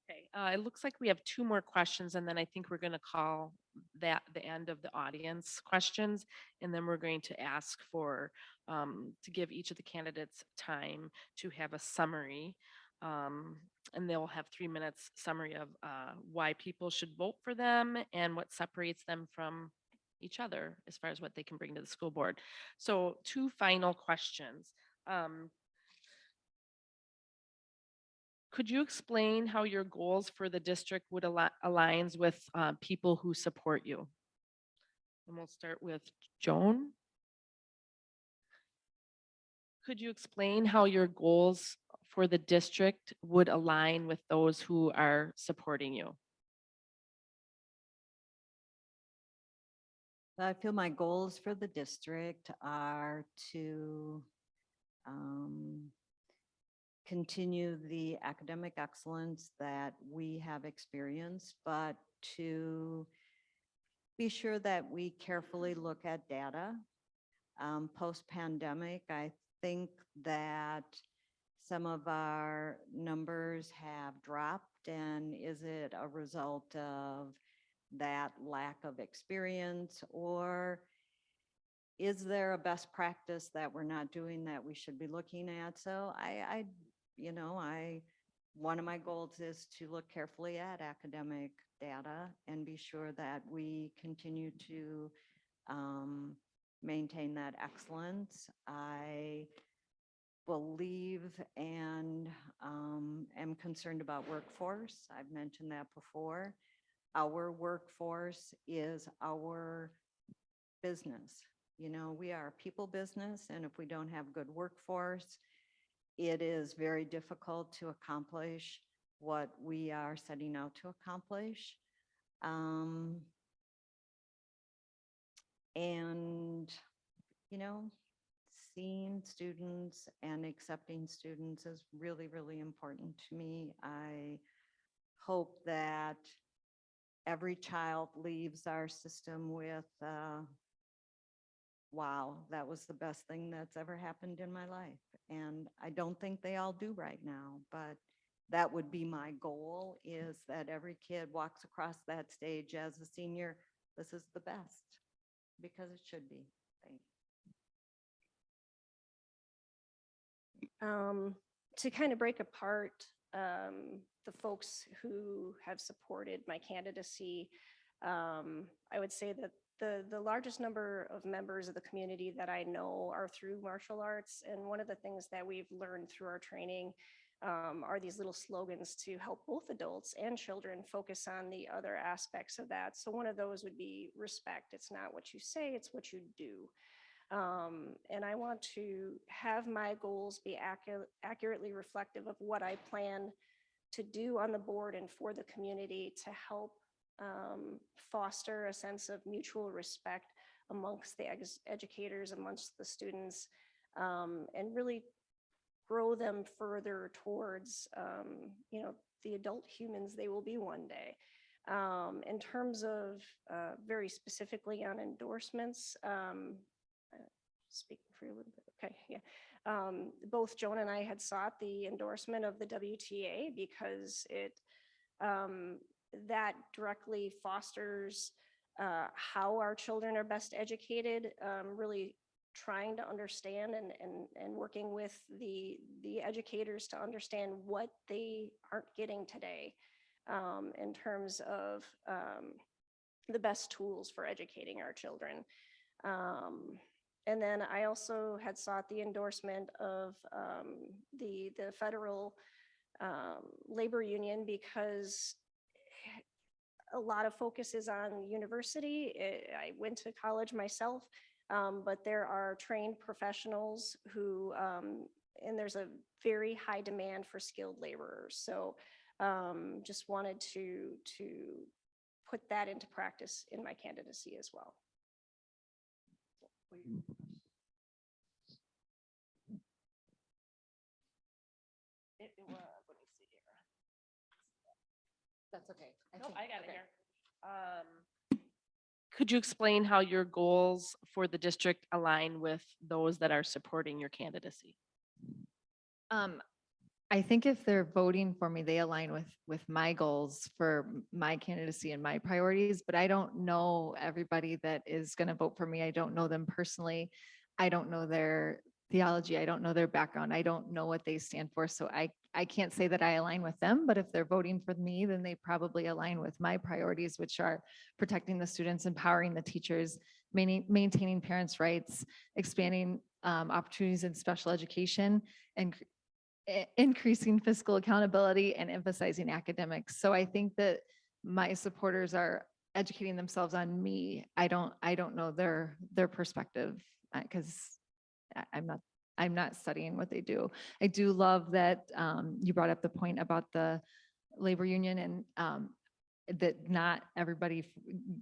Okay, it looks like we have two more questions, and then I think we're going to call that the end of the audience questions. And then we're going to ask for, to give each of the candidates time to have a summary. And they'll have 3 minutes summary of why people should vote for them and what separates them from each other as far as what they can bring to the school board. So 2 final questions. Could you explain how your goals for the district would aligns with people who support you? And we'll start with Joan. Could you explain how your goals for the district would align with those who are supporting you? I feel my goals for the district are to continue the academic excellence that we have experienced, but to be sure that we carefully look at data. Post-pandemic, I think that some of our numbers have dropped, and is it a result of that lack of experience, or is there a best practice that we're not doing that we should be looking at? So one of my goals is to look carefully at academic data and be sure that we continue to maintain that excellence. I believe and am concerned about workforce. I've mentioned that before. Our workforce is our business. You know, we are a people business, and if we don't have good workforce, it is very difficult to accomplish what we are setting out to accomplish. And, you know, seeing students and accepting students is really, really important to me. I hope that every child leaves our system with, wow, that was the best thing that's ever happened in my life. And I don't think they all do right now, but that would be my goal, is that every kid walks across that stage as a senior. This is the best, because it should be. Thank you. To kind of break apart the folks who have supported my candidacy, I would say that the largest number of members of the community that I know are through martial arts. And one of the things that we've learned through our training are these little slogans to help both adults and children focus on the other aspects of that. So one of those would be respect. It's not what you say, it's what you do. And I want to have my goals be accurately reflective of what I plan to do on the board and for the community to help foster a sense of mutual respect amongst the educators, amongst the students, and really grow them further towards, the adult humans they will be one day. In terms of very specifically on endorsements, speaking for you a little bit. Okay, yeah. Both Joan and I had sought the endorsement of the WTA because that directly fosters how our children are best educated, really trying to understand and working with the educators to understand what they aren't getting today in terms of the best tools for educating our children. And then I also had sought the endorsement of the federal labor union because a lot of focus is on university. I went to college myself, but there are trained professionals who, and there's a very high demand for skilled laborers. So just wanted to put that into practice in my candidacy as well. Let me see here. That's okay. Nope, I got it here. Could you explain how your goals for the district align with those that are supporting your candidacy? I think if they're voting for me, they align with my goals for my candidacy and my priorities, but I don't know everybody that is going to vote for me. I don't know them personally. I don't know their theology. I don't know their background. I don't know what they stand for. So I can't say that I align with them, but if they're voting for me, then they probably align with my priorities, which are protecting the students, empowering the teachers, maintaining parents' rights, expanding opportunities in special education, and increasing fiscal accountability and emphasizing academics. So I think that my supporters are educating themselves on me. I don't know their perspective because I'm not studying what they do. I do love that you brought up the point about the labor union and that not everybody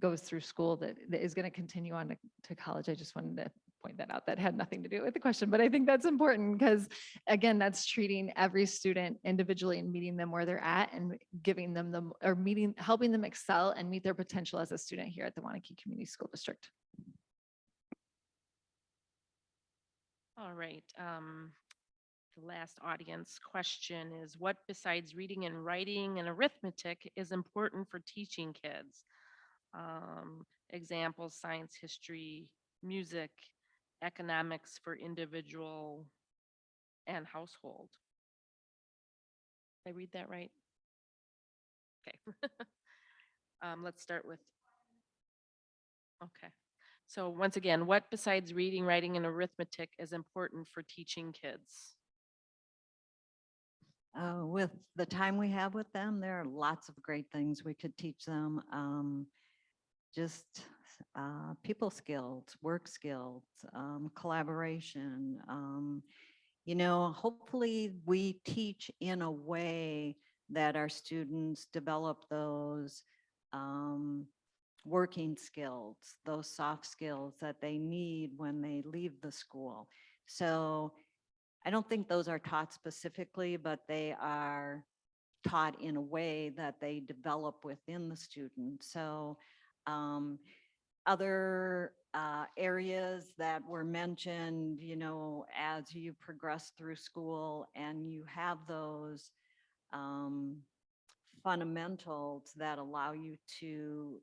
goes through school that is going to continue on to college. I just wanted to point that out. That had nothing to do with the question, but I think that's important because again, that's treating every student individually and meeting them where they're at and giving them helping them excel and meet their potential as a student here at the Waunakee Community School District. All right. The last audience question is, what besides reading and writing and arithmetic is important for teaching kids? Examples: science, history, music, economics for individual and household. Did I read that right? Okay. Let's start with, okay. So once again, what besides reading, writing, and arithmetic is important for teaching kids? With the time we have with them, there are lots of great things we could teach them. Just people skills, work skills, collaboration. Hopefully we teach in a way that our students develop those working skills, those soft skills that they need when they leave the school. So I don't think those are taught specifically, but they are taught in a way that they develop within the student. So other areas that were mentioned, as you progress through school and you have those fundamentals that allow you to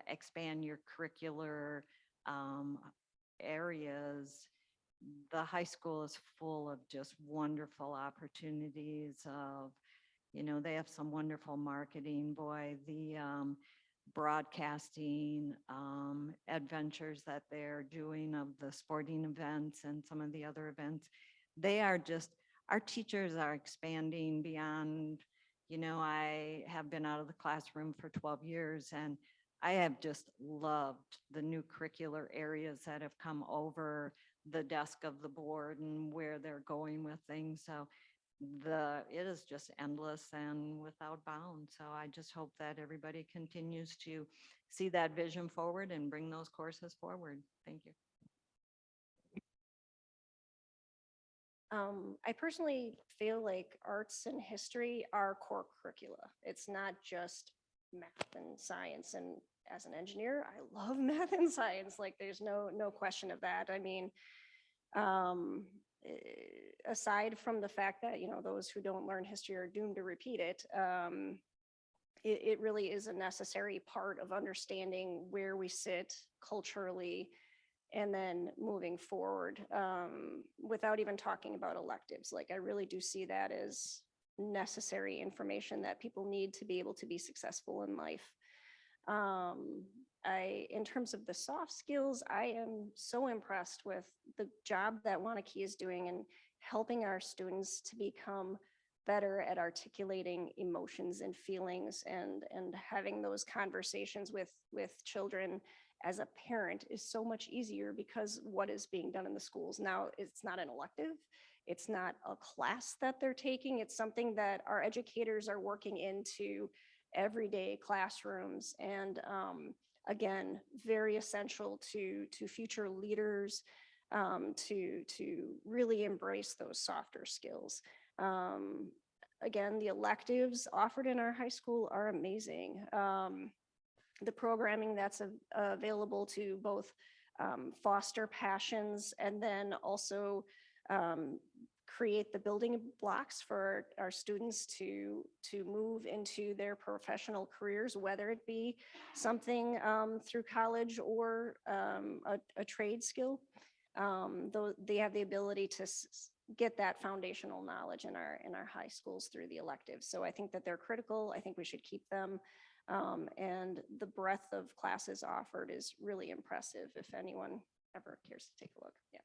expand your curricular areas, the high school is full of just wonderful opportunities of, they have some wonderful marketing, boy, the broadcasting adventures that they're doing of the sporting events and some of the other events. They are just, our teachers are expanding beyond, I have been out of the classroom for 12 years and I have just loved the new curricular areas that have come over the desk of the board and where they're going with things. So it is just endless and without bounds. So I just hope that everybody continues to see that vision forward and bring those courses forward. Thank you. I personally feel like arts and history are core curricula. It's not just math and science. And as an engineer, I love math and science. Like there's no question of that. I mean, aside from the fact that, those who don't learn history are doomed to repeat it, it really is a necessary part of understanding where we sit culturally and then moving forward, without even talking about electives. Like I really do see that as necessary information that people need to be able to be successful in life. In terms of the soft skills, I am so impressed with the job that Waunakee is doing and helping our students to become better at articulating emotions and feelings and having those conversations with children as a parent is so much easier because what is being done in the schools now, it's not an elective. It's not a class that they're taking. It's something that our educators are working into everyday classrooms. And again, very essential to future leaders to really embrace those softer skills. Again, the electives offered in our high school are amazing. The programming that's available to both foster passions and then also create the building blocks for our students to move into their professional careers, whether it be something through college or a trade skill. Though they have the ability to get that foundational knowledge in our high schools through the electives. So I think that they're critical. I think we should keep them. And the breadth of classes offered is really impressive if anyone ever cares to take a look. Yeah.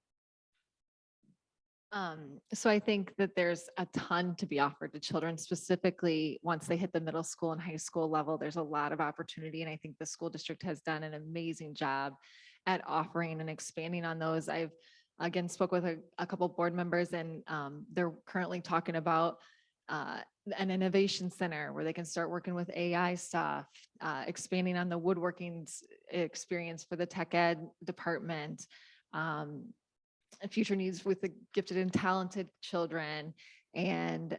So I think that there's a ton to be offered to children, specifically once they hit the middle school and high school level. There's a lot of opportunity, and I think the school district has done an amazing job at offering and expanding on those. I've again spoke with a couple board members, and they're currently talking about an innovation center where they can start working with AI stuff, expanding on the woodworking experience for the tech ed department. Future needs with the gifted and talented children. And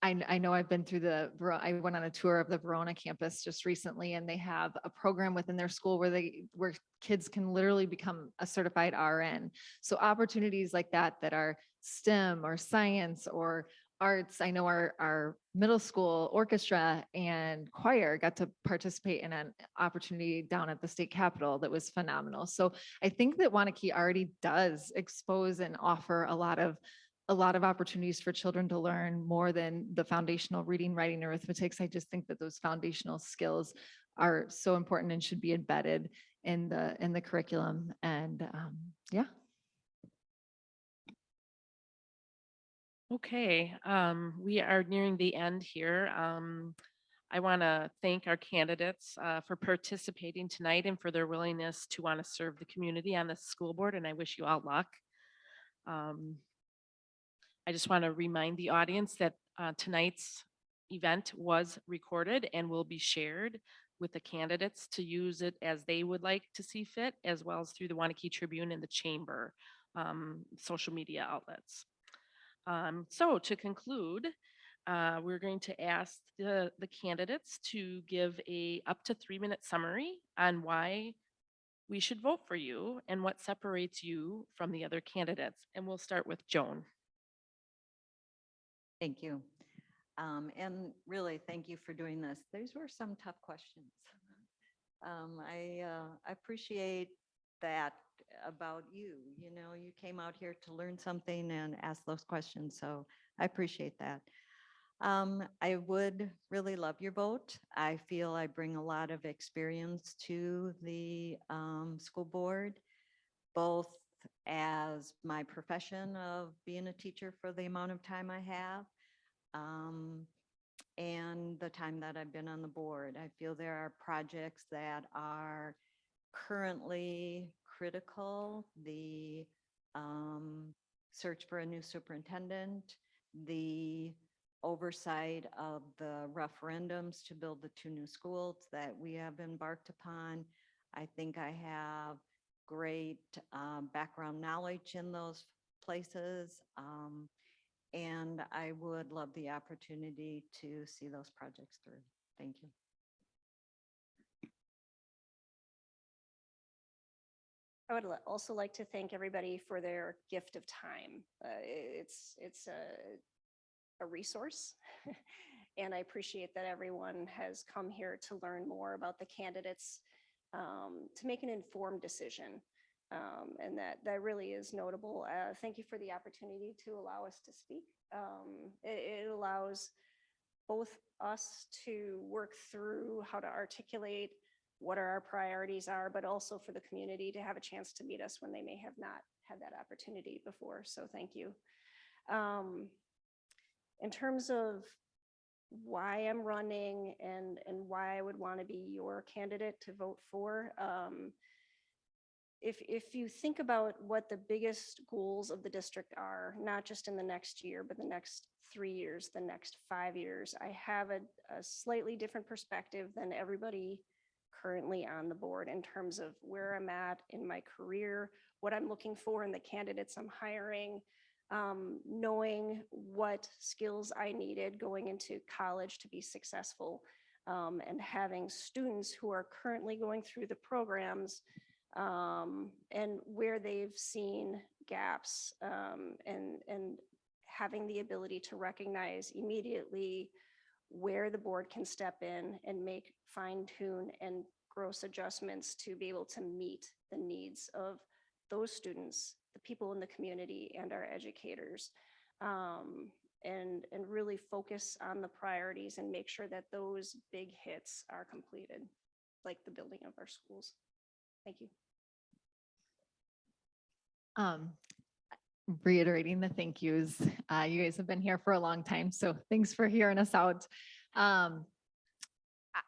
I know I've been through I went on a tour of the Verona campus just recently, and they have a program within their school where kids can literally become a certified RN. So opportunities like that are STEM or science or arts. I know our middle school orchestra and choir got to participate in an opportunity down at the state capitol that was phenomenal. So I think that Waunakee already does expose and offer a lot of opportunities for children to learn more than the foundational reading, writing, arithmetics. I just think that those foundational skills are so important and should be embedded in the curriculum. And yeah. Okay, we are nearing the end here. I want to thank our candidates for participating tonight and for their willingness to want to serve the community on the school board, and I wish you all luck. I just want to remind the audience that tonight's event was recorded and will be shared with the candidates to use it as they would like to see fit, as well as through the Waunakee Tribune and the Chamber social media outlets. So to conclude, we're going to ask the candidates to give a up to 3-minute summary on why we should vote for you and what separates you from the other candidates. And we'll start with Joan. Thank you. And really, thank you for doing this. These were some tough questions. I appreciate that about you. You know, you came out here to learn something and ask those questions, so I appreciate that. I would really love your vote. I feel I bring a lot of experience to the school board, both as my profession of being a teacher for the amount of time I have, and the time that I've been on the board. I feel there are projects that are currently critical, the search for a new superintendent, the oversight of the referendums to build the 2 new schools that we have embarked upon. I think I have great background knowledge in those places. And I would love the opportunity to see those projects through. Thank you. I would also like to thank everybody for their gift of time. It's a resource. And I appreciate that everyone has come here to learn more about the candidates, to make an informed decision. And that really is notable. Thank you for the opportunity to allow us to speak. It allows both us to work through how to articulate what our priorities are, but also for the community to have a chance to meet us when they may have not had that opportunity before. So thank you. In terms of why I'm running and why I would want to be your candidate to vote for, if you think about what the biggest goals of the district are, not just in the next year, but the next 3 years, the next 5 years, I have a slightly different perspective than everybody currently on the board in terms of where I'm at in my career, what I'm looking for in the candidates I'm hiring, knowing what skills I needed going into college to be successful, and having students who are currently going through the programs, and where they've seen gaps, and having the ability to recognize immediately where the board can step in and make fine tune and gross adjustments to be able to meet the needs of those students, the people in the community, and our educators, and really focus on the priorities and make sure that those big hits are completed, like the building of our schools. Thank you. Reiterating the thank yous. You guys have been here for a long time, so thanks for hearing us out.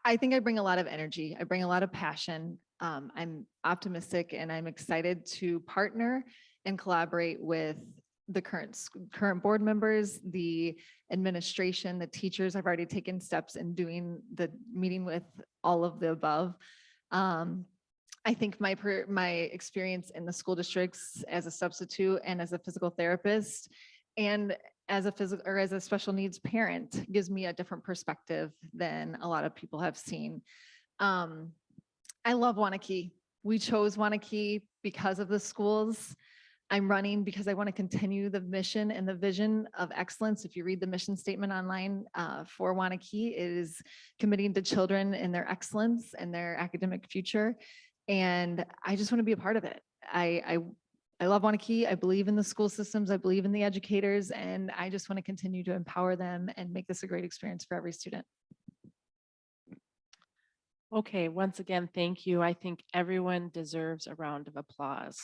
I think I bring a lot of energy. I bring a lot of passion. I'm optimistic and I'm excited to partner and collaborate with the current board members, the administration, the teachers. I've already taken steps in doing the meeting with all of the above. I think my experience in the school districts as a substitute and as a physical therapist and as a special needs parent gives me a different perspective than a lot of people have seen. I love Waunakee. We chose Waunakee because of the schools. I'm running because I want to continue the mission and the vision of excellence. If you read the mission statement online for Waunakee, it is committing to children in their excellence and their academic future. And I just want to be a part of it. I love Waunakee. I believe in the school systems. I believe in the educators, and I just want to continue to empower them and make this a great experience for every student. Okay, once again, thank you. I think everyone deserves a round of applause.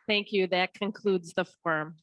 Thank you. That concludes the forum.